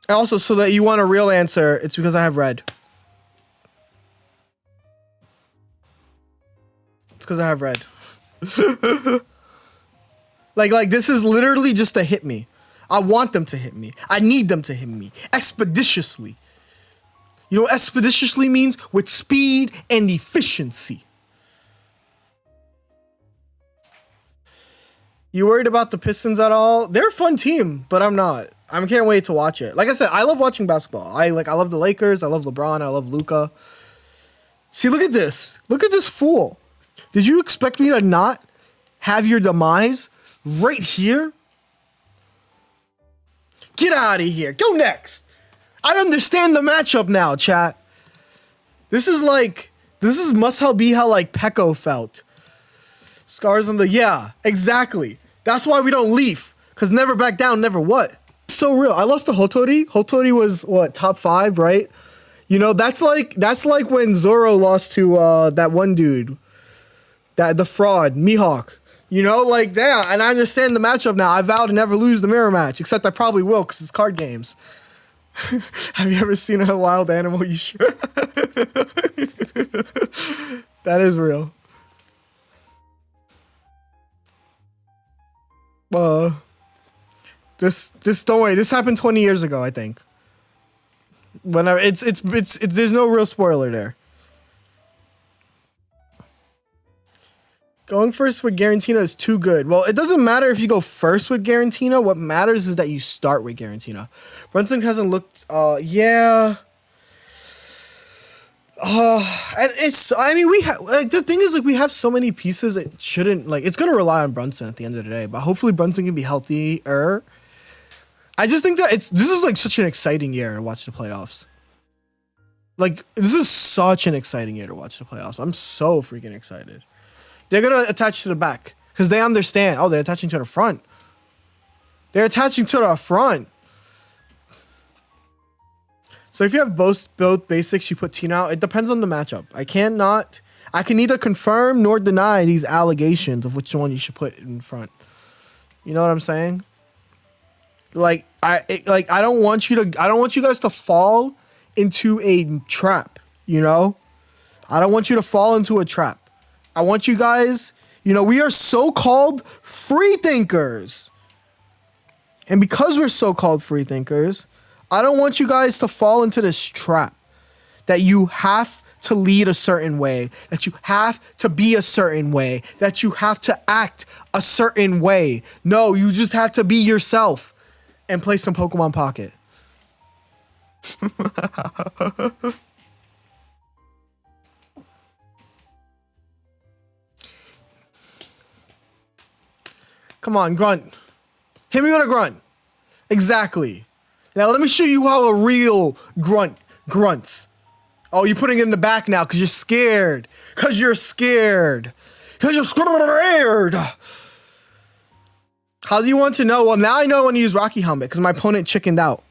Speaker 1: Also, so that you want a real answer, it's because I have red. It's because I have red. like this is literally just to hit me. I want them to hit me. I need them to hit me expeditiously. You know what expeditiously means? With speed and efficiency. You worried about the Pistons at all? They're a fun team, but I'm not. I can't wait to watch it. Like I said, I love watching basketball. I love the Lakers. I love LeBron. I love Luka. See, look at this. Look at this fool. Did you expect me to not have your demise right here? Get out of here. Go next. I understand the matchup now, chat. This is must be how like Pecco felt. Scars on the, yeah, exactly. That's why we don't leaf. Cause never back down, never what? So real. I lost to Hotori. Hotori was what, top 5, right? You know, that's like when Zoro lost to that one dude. The fraud, Mihawk. You know, like that. And I understand the matchup now. I vow to never lose the mirror match, except I probably will because it's card games. Have you ever seen a wild animal? You sure? That is real. This don't worry. This happened 20 years ago, I think. Whenever it's there's no real spoiler there. Going first with Giratina is too good. Well, it doesn't matter if you go first with Giratina. What matters is that you start with Giratina. Brunson hasn't looked, yeah. And we have, like, the thing is, like, we have so many pieces, it shouldn't, like, it's going to rely on Brunson at the end of the day, but hopefully Brunson can be healthier. I just think that this is, like, such an exciting year to watch the playoffs. Like, this is such an exciting year to watch the playoffs. I'm so freaking excited. They're going to attach to the back because they understand. Oh, they're attaching to the front. They're attaching to the front. So if you have both basics, you put Tina out. It depends on the matchup. I can neither confirm nor deny these allegations of which one you should put in front. You know what I'm saying? Like I don't want you guys to fall into a trap, you know? I don't want you to fall into a trap. I want you guys, you know, we are so-called free thinkers. And because we're so-called free thinkers, I don't want you guys to fall into this trap. that you have to lead a certain way, that you have to be a certain way, that you have to act a certain way. No, you just have to be yourself and play some Pokemon Pocket. Come on, grunt. Hit me with a grunt. Exactly. Now let me show you how a real grunt grunts. Oh, you're putting it in the back now because you're scared. Because you're scared. Because you're scared. How do you want to know? Well, now I know I want to use Rocky Helmet because my opponent chickened out.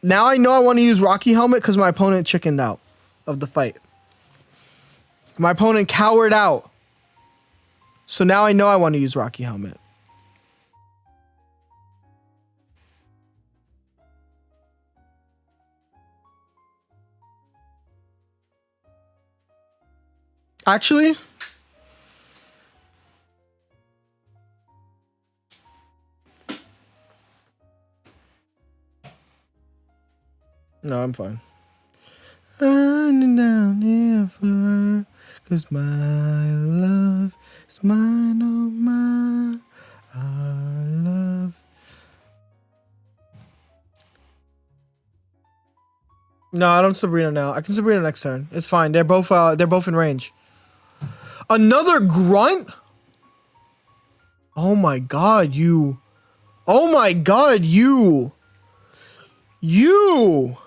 Speaker 1: Now I know I want to use Rocky Helmet because my opponent chickened out of the fight. My opponent cowered out. So now I know I want to use Rocky Helmet. Actually, no, I'm fine. I'm down here for her, 'cause my love is mine, oh my, our love. No, I don't Sabrina now. I can Sabrina next turn. It's fine. They're both in range. Another grunt? Oh my god, you. Oh my god, you. You.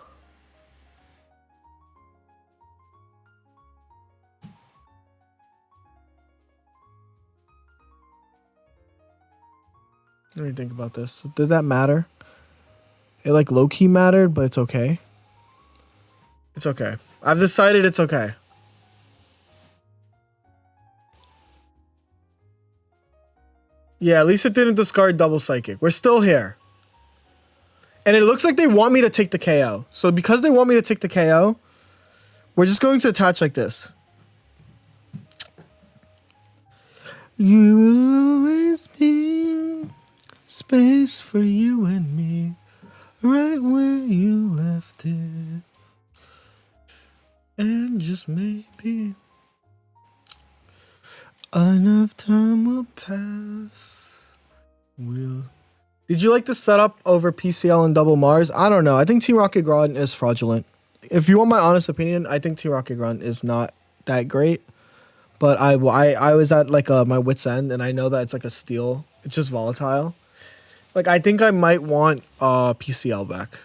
Speaker 1: Let me think about this. Did that matter? It like low-key mattered, but it's okay. It's okay. I've decided it's okay. Yeah, at least it didn't discard double psychic. We're still here. And it looks like they want me to take the KO. So because they want me to take the KO, we're just going to attach like this. You will always be space for you and me, right where you left it. And just maybe enough time will pass. Did you like the setup over PCL and Double Mars? I don't know. I think Team Rocket Groudon is fraudulent. If you want my honest opinion, I think Team Rocket Groudon is not that great. But I was at like my wit's end, and I know that it's like a steal. It's just volatile. Like I think I might want PCL back,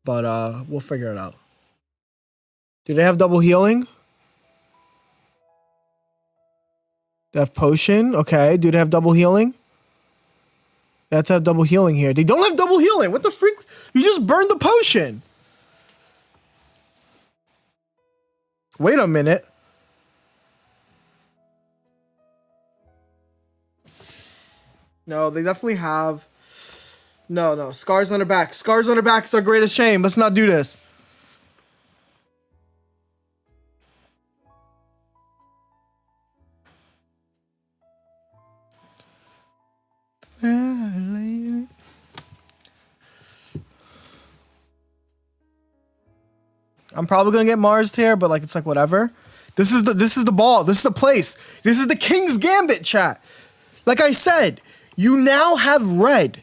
Speaker 1: but we'll figure it out. Do they have double healing? They have potion. Okay. Do they have double healing? They have to have double healing here. They don't have double healing. What the freak? You just burned the potion. Wait a minute. No, they definitely have. No. Scars on her back. Scars on her back is our greatest shame. Let's not do this. I'm probably gonna get Mars'd here, but like it's like whatever. This is the ball. This is the place. This is the King's Gambit, chat. Like I said, you now have red.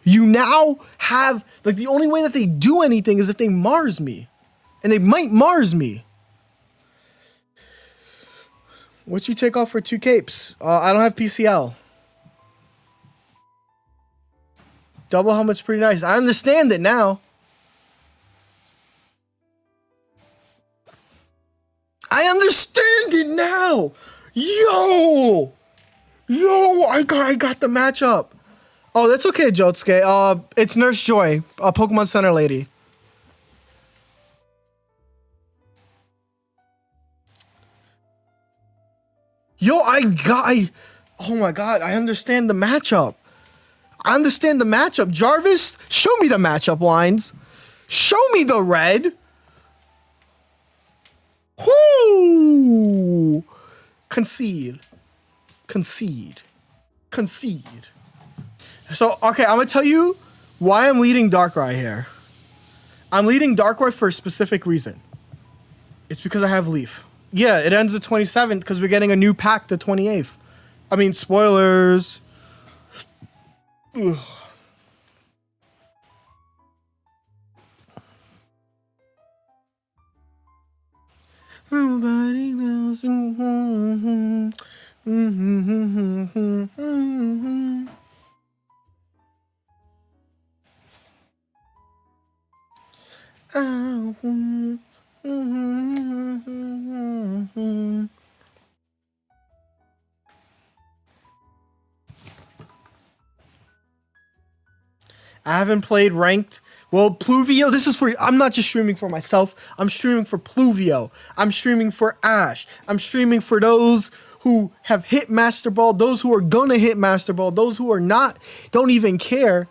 Speaker 1: You now have like the only way that they do anything is if they Mars me, and they might Mars me. What you take off for 2 capes? I don't have PCL. Double helmet's pretty nice. I understand it now. I understand it now. Yo, I got the matchup. Oh, that's okay, Jotsuke. It's Nurse Joy, Pokemon Center lady. Yo, oh my god, I understand the matchup. Jarvis, show me the matchup lines. Show me the red. Whoo! Concede. So, okay, I'm gonna tell you why I'm leading Darkrai here. I'm leading Darkrai for a specific reason. It's because I have Leaf. Yeah, it ends the 27th because we're getting a new pack the 28th. I mean, spoilers. Ugh. Nobody knows. I haven't played ranked. Well, Pluvio, this is for, I'm not just streaming for myself. I'm streaming for Pluvio. I'm streaming for Ash. I'm streaming for those who have hit Master Ball, those who are gonna hit Master Ball, those who are not, don't even care.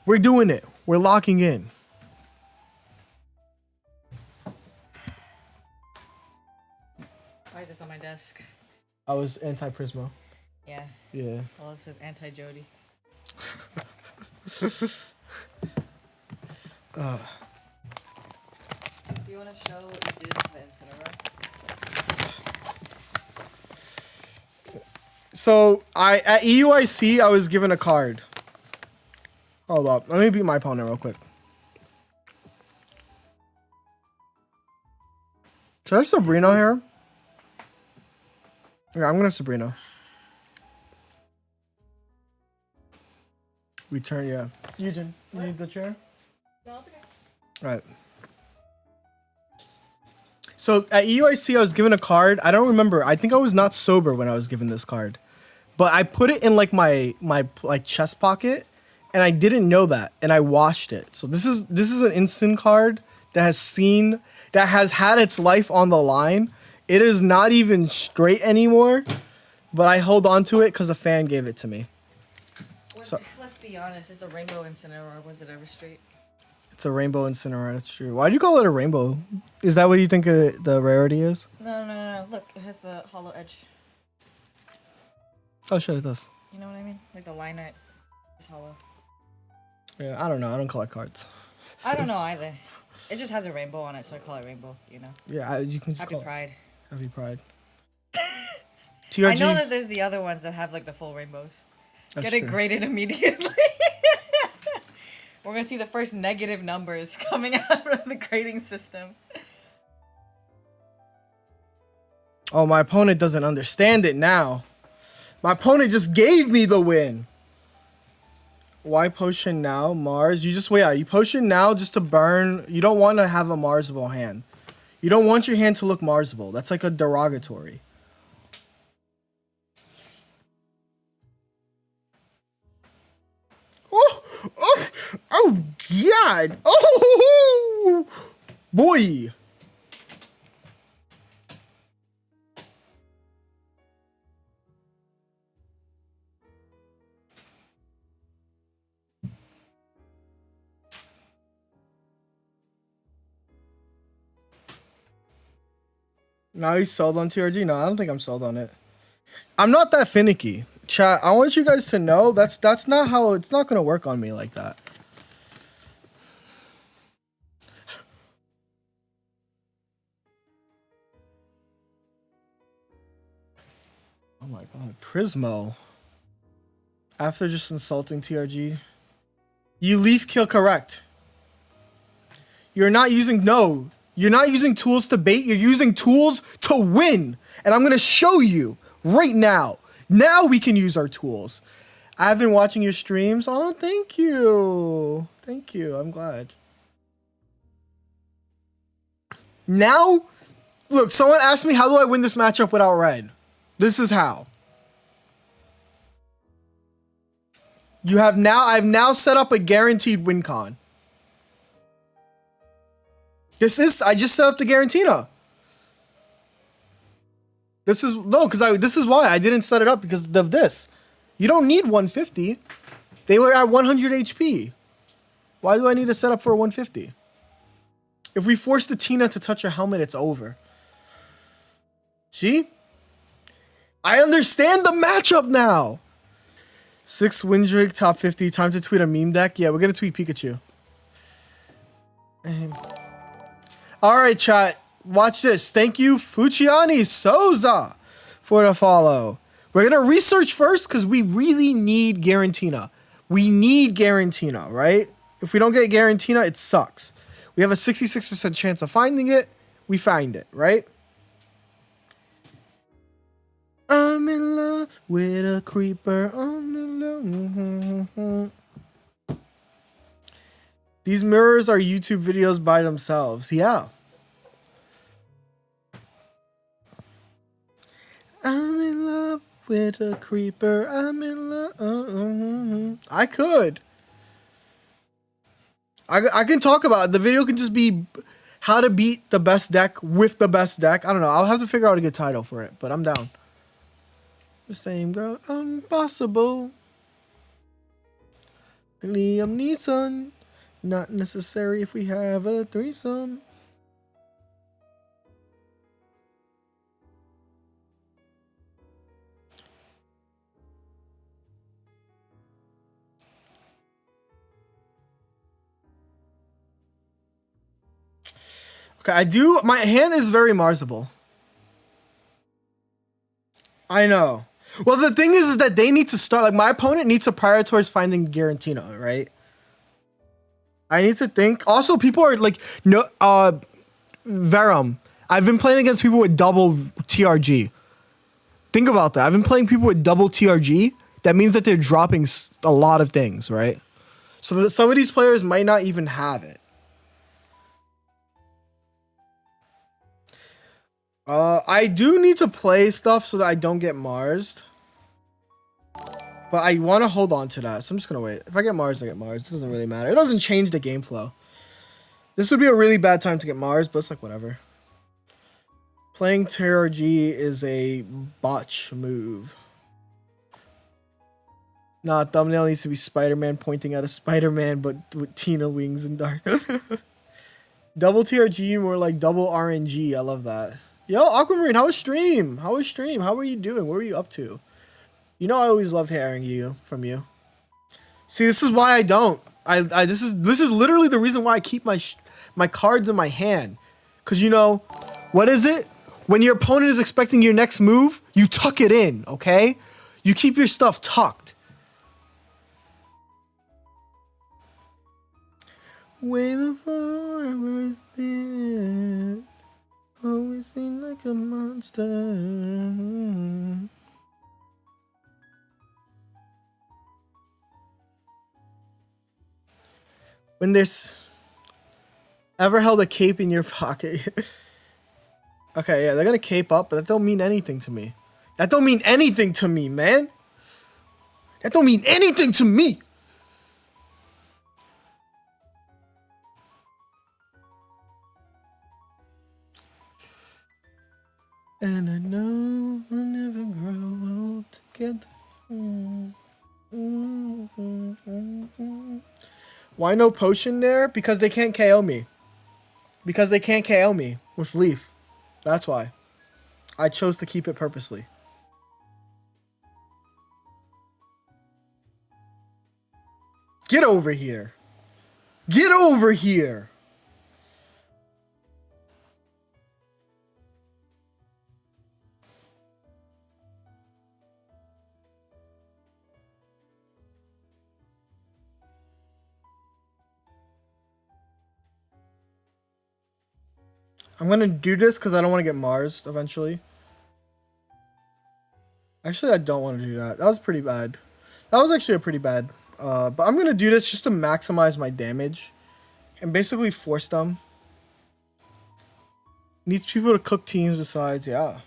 Speaker 1: We're doing it. We're locking in.
Speaker 2: Why is this on my desk?
Speaker 1: I was anti-Prismo.
Speaker 2: Yeah.
Speaker 1: Yeah.
Speaker 2: Well, this is anti-Jeudy. Do you want to show what you did with the Incineroar?
Speaker 1: So at EUIC I was given a card. Hold up. Let me beat my opponent real quick. Should I have Sabrina here? Yeah, I'm gonna Sabrina. Return, yeah. Eugen, you need the chair?
Speaker 2: No, it's okay.
Speaker 1: Alright. So at EUIC I was given a card. I don't remember. I think I was not sober when I was given this card. But I put it in like my like chest pocket and I didn't know that and I washed it. So this is an instant card that has had its life on the line. It is not even straight anymore, but I hold on to it because a fan gave it to me. So,
Speaker 2: let's be honest, it's a rainbow Incineroar. Was it ever straight?
Speaker 1: It's a rainbow Incineroar, that's true. Why do you call it a rainbow? Is that what you think the rarity is?
Speaker 2: No. Look, it has the hollow edge.
Speaker 1: Oh shit, it does.
Speaker 2: You know what I mean? Like the line art is hollow.
Speaker 1: Yeah, I don't know. I don't collect cards.
Speaker 2: I don't know either. It just has a rainbow on it, so I call it rainbow, you know?
Speaker 1: Yeah, you can just
Speaker 2: Happy
Speaker 1: call
Speaker 2: Pride.
Speaker 1: it Happy Pride. TRG.
Speaker 2: I know that there's the other ones that have like the full rainbows.
Speaker 1: That's
Speaker 2: Get it
Speaker 1: true.
Speaker 2: graded immediately. We're gonna see the first negative numbers coming out from the grading system.
Speaker 1: Oh, my opponent doesn't understand it now. My opponent just gave me the win. Why potion now? Mars. You just wait out. You potion now just to burn. You don't want to have a Marsable hand. You don't want your hand to look Marsable. That's like a derogatory. Oh, God. Oh, boy. Now he's sold on TRG? No, I don't think I'm sold on it. I'm not that finicky. Chat, I want you guys to know that's not how it's not gonna work on me like that. Oh my god, Prismo. After just insulting TRG. You leaf kill correct. You're not using You're not using tools to bait, you're using tools to win. And I'm gonna show you right now. Now we can use our tools. I've been watching your streams. Oh, thank you. Thank you. I'm glad. Now, look, someone asked me, how do I win this matchup without red? This is how. I've now set up a guaranteed win con. I just set up the Giratina. This is why I didn't set it up, because of this. You don't need 150. They were at 100 HP. Why do I need to set up for a 150? If we force the Tina to touch her helmet, it's over. See? I understand the matchup now. 6 win streak, top 50. Time to tweet a meme deck. Yeah, we're going to tweet Pikachu. All right, chat. Watch this. Thank you, Fuchiani Souza, for the follow. We're going to research first because we really need Giratina. We need Giratina, right? If we don't get Giratina, it sucks. We have a 66% chance of finding it. We find it, right? I'm in love with a creeper on the low. These mirrors are YouTube videos by themselves. Yeah. I'm in love with a creeper. I'm in love. I could. I can talk about it. The video can just be how to beat the best deck with the best deck. I don't know. I'll have to figure out a good title for it, but I'm down. The same girl, impossible. Liam Neeson, not necessary if we have a threesome. Okay, I do. My hand is very Marsable. I know. Well, the thing is that they need to start. Like, my opponent needs to prioritize finding Giratina, right? I need to think. Also, people are like, no, Verum. I've been playing against people with double TRG. Think about that. I've been playing people with double TRG. That means that they're dropping a lot of things, right? So that some of these players might not even have it. I do need to play stuff so that I don't get Marsed. But I want to hold on to that, so I'm just going to wait. If I get Mars, I get Mars. It doesn't really matter. It doesn't change the game flow. This would be a really bad time to get Mars, but it's like whatever. Playing TRG is a botch move. Nah, thumbnail needs to be Spider-Man pointing at a Spider-Man, but with Tina wings and dark. Double TRG, more like double RNG. I love that. Yo, Aquamarine, how was stream? How was stream? How were you doing? What were you up to? You know I always love hearing from you. See, this is why I don't. This is literally the reason why I keep my cards in my hand. Cause you know, what is it? When your opponent is expecting your next move, you tuck it in, okay? You keep your stuff tucked. Way before I was bit, always seemed like a monster. When there's ever held a cape in your pocket. Okay, yeah, they're gonna cape up, but that don't mean anything to me. That don't mean anything to me, man. That don't mean anything to me. And I know we'll never grow old together. Why no potion there? Because they can't KO me. Because they can't KO me with Leaf. That's why. I chose to keep it purposely. Get over here. Get over here. I'm gonna do this because I don't want to get Mars eventually. Actually, I don't want to do that. That was pretty bad. That was actually a pretty bad. But I'm gonna do this just to maximize my damage and basically force them. Needs people to cook teams besides, yeah.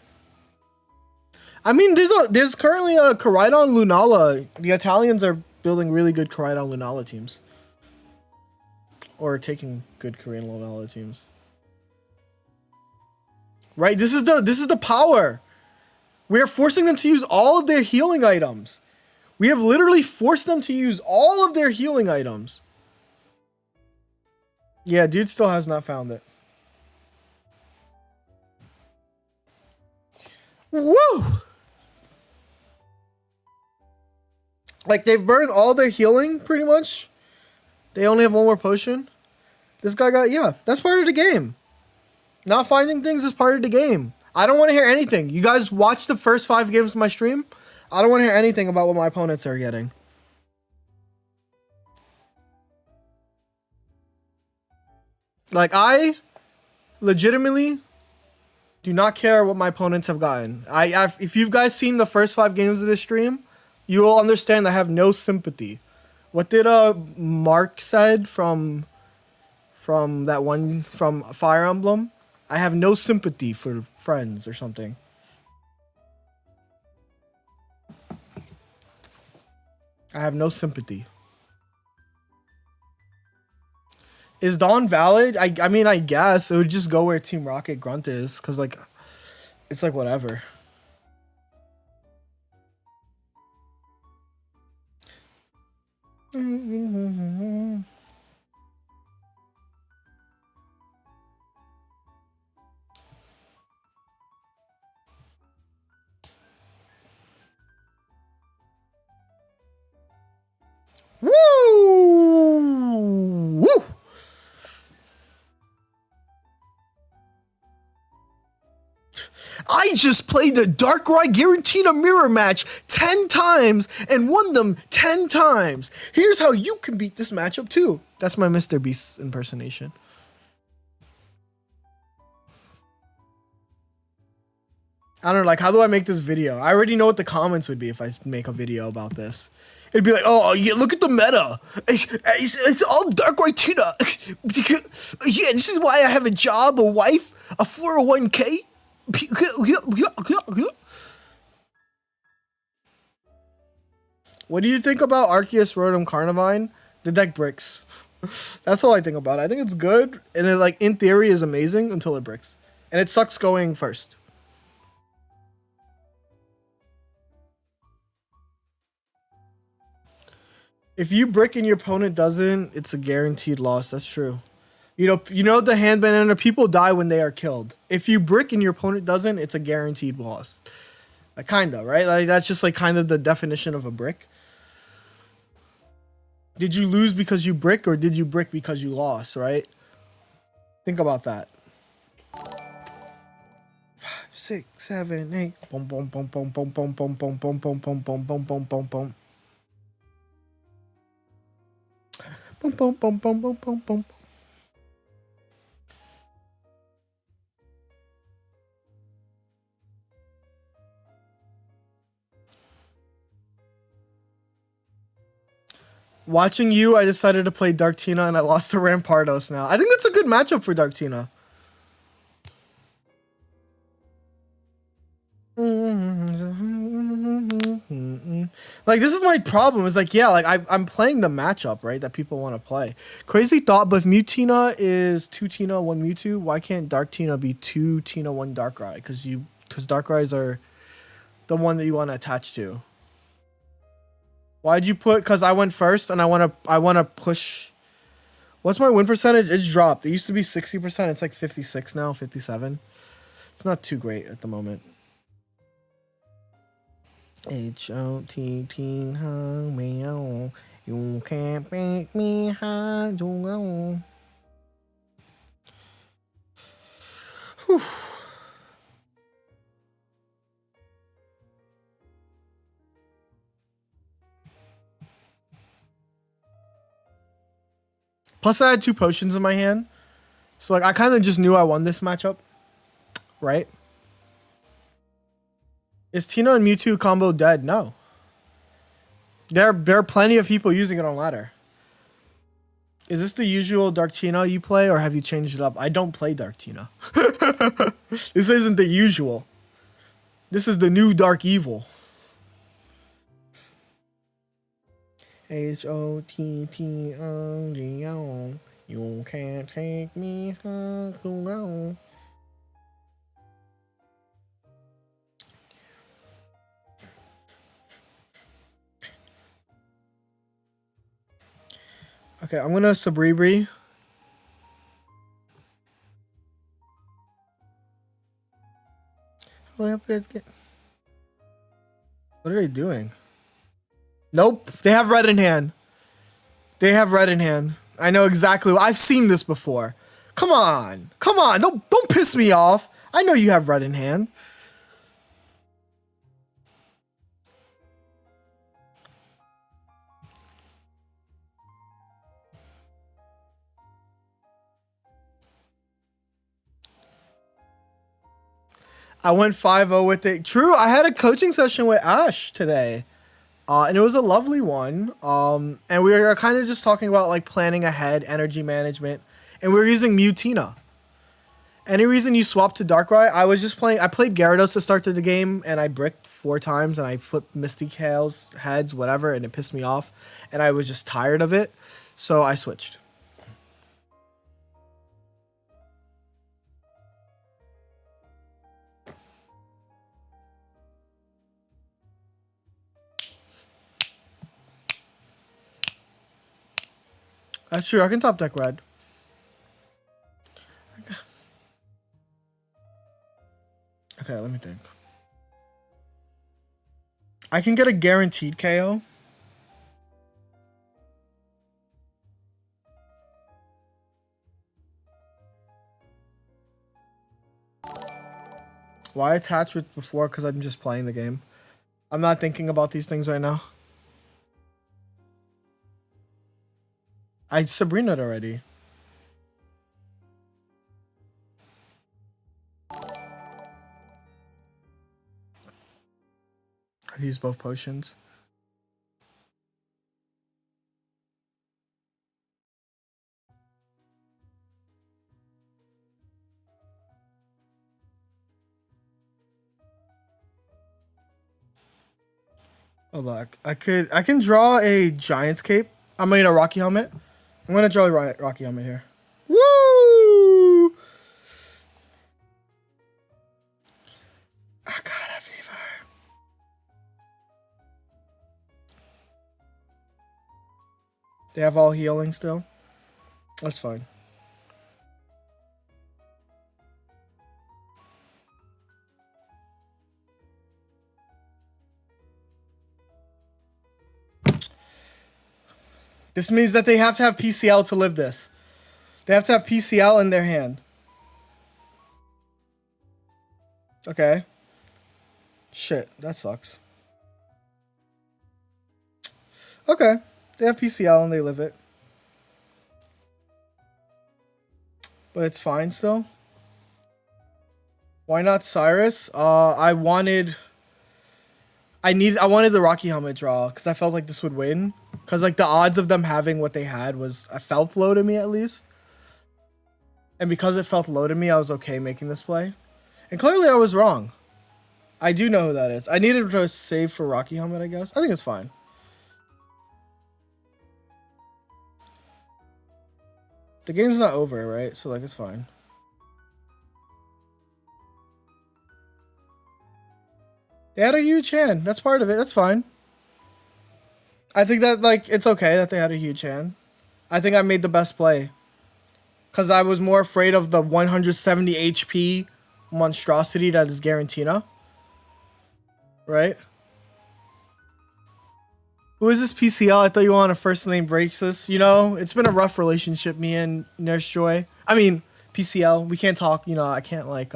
Speaker 1: I mean, there's currently a Koraidon Lunala. The Italians are building really good Koraidon Lunala teams, or taking good Korean Lunala teams. Right, this is the power. We are forcing them to use all of their healing items. We have literally forced them to use all of their healing items. Yeah, dude still has not found it. Woo! Like, they've burned all their healing, pretty much. They only have one more potion. This guy got, yeah, that's part of the game. Not finding things is part of the game. I don't want to hear anything. You guys watch the first 5 games of my stream. I don't want to hear anything about what my opponents are getting. Like, I legitimately do not care what my opponents have gotten. If you guys seen the first 5 games of this stream, you will understand I have no sympathy. What did Mark said from that one from Fire Emblem? I have no sympathy for friends or something. I have no sympathy. Is Dawn valid? I mean, I guess it would just go where Team Rocket Grunt is, cause like, it's like whatever. Woo! Woo! I just played the Darkrai Giratina mirror match 10 times and won them 10 times. Here's how you can beat this matchup too. That's my Mr. Beast impersonation. I don't know, like, how do I make this video? I already know what the comments would be if I make a video about this. It'd be like, oh, yeah, look at the meta. It's all Darkrai Tina. Yeah, this is why I have a job, a wife, a 401k. What do you think about Arceus, Rotom, Carnivine? The deck bricks. That's all I think about it. I think it's good, and it, like, in theory is amazing until it bricks. And it sucks going first. If you brick and your opponent doesn't, it's a guaranteed loss. That's true. You know the hand banana, people die when they are killed. If you brick and your opponent doesn't, it's a guaranteed loss. Like, kinda, right? Like, that's just like kind of the definition of a brick. Did you lose because you brick, or did you brick because you lost, right? Think about that. 5, 6, 7, 8. Boom, boom, boom, boom, boom, boom, boom, boom, boom, boom, boom, boom, boom, boom, boom, boom. Boom, boom, boom, boom, boom, boom, boom. Watching you, I decided to play Darktina and I lost to Rampardos now. I think that's a good matchup for Darktina. Like, this is my problem. It's like, yeah, like I'm playing the matchup, right, that people want to play. Crazy thought, but if Mutina is 2 Tina, 1 Mewtwo, why can't Darktina be 2 Tina, 1 Darkrai? Because Darkrai's are the one that you want to attach to. Why'd you put? Because I went first, and I wanna push. What's my win percentage? It's dropped. It used to be 60%. It's like 56 now, 57. It's not too great at the moment. H-O-T-T meow. You can't make me hide. Whew. Plus, I had 2 potions in my hand. So, like, I kind of just knew I won this matchup. Right? Is Tina and Mewtwo combo dead? No. There are plenty of people using it on ladder. Is this the usual Darktina you play, or have you changed it up? I don't play Darktina. This isn't the usual. This is the new Dark Evil. H-O-T-T-O-D-O. You can't take me home. Okay, I'm gonna Sabribri. What are they doing? Nope, they have red in hand. They have red in hand. I know exactly. I've seen this before. Come on. Come on. Don't piss me off. I know you have red in hand. I went 5-0 with it. True, I had a coaching session with Ash today. And it was a lovely one. And we were kind of just talking about like planning ahead, energy management. And we were using Mutina. Any reason you swapped to Darkrai? I was just playing. I played Gyarados to start the game, and I bricked 4 times, and I flipped Misty Kale's heads, whatever, and it pissed me off. And I was just tired of it, so I switched. That's true. I can top deck red. Okay, let me think. I can get a guaranteed KO. Why attach with before? Because I'm just playing the game. I'm not thinking about these things right now. I Sabrina'd already. I've used both potions. Oh look, I can draw a Giant's Cape. I mean a Rocky Helmet. I'm gonna draw a Rocky Helmet here. Woo! I got a fever. They have all healing still. That's fine. This means that they have to have PCL to live this. They have to have PCL in their hand. Okay. Shit, that sucks. Okay. They have PCL and they live it. But it's fine still. Why not Cyrus? I wanted the Rocky Helmet draw because I felt like this would win. Because like the odds of them having what they had I felt low to me at least. And because it felt low to me, I was okay making this play. And clearly I was wrong. I do know who that is. I needed to save for Rocky Helmet, I guess. I think it's fine. The game's not over, right? So like it's fine. They had a huge hand. That's part of it. That's fine. I think that, like, it's okay that they had a huge hand. I think I made the best play. Because I was more afraid of the 170 HP monstrosity that is Giratina. Right? Who is this PCL? I thought you were on a first name basis. You know, it's been a rough relationship, me and Nurse Joy. I mean, PCL. We can't talk, you know, I can't, like,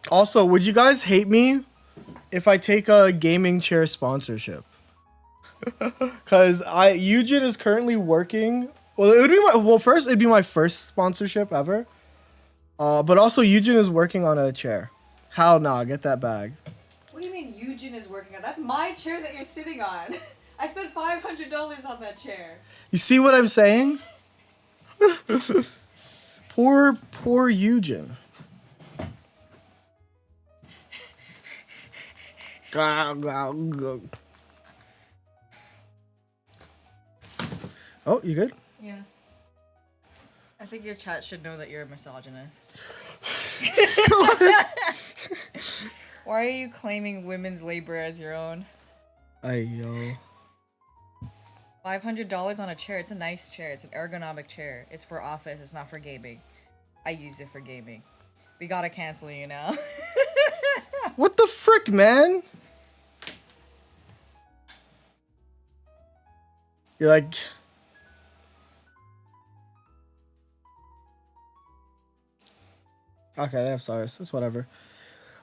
Speaker 1: Also, would you guys hate me if I take a gaming chair sponsorship? Because Eugen is currently working. Well, it would be first it'd be my first sponsorship ever. But also Eugen is working on a chair. Hell nah, get that bag.
Speaker 2: What do you mean Eugen is working on? That's my chair that you're sitting on. I spent $500 on that chair.
Speaker 1: You see what I'm saying? Poor Eugen. Oh, you good?
Speaker 2: Yeah. I think your chat should know that you're a misogynist. Why are you claiming women's labor as your own?
Speaker 1: Ayo.
Speaker 2: $500 on a chair. It's a nice chair. It's an ergonomic chair. It's for office. It's not for gaming. I use it for gaming. We gotta cancel you now.
Speaker 1: What the frick, man?
Speaker 3: You're like... Okay, they have Cyrus. It's whatever.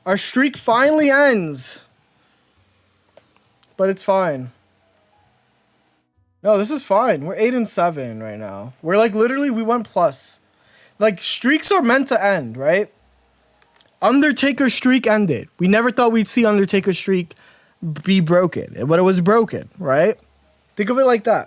Speaker 3: Our streak finally ends. But it's fine. No, this is fine. We're 8-7 right now. We're like literally, we went plus. Like, streaks are meant to end, right? Undertaker's streak ended. We never thought we'd see Undertaker's streak be broken. But it was broken, right? Think of it like that.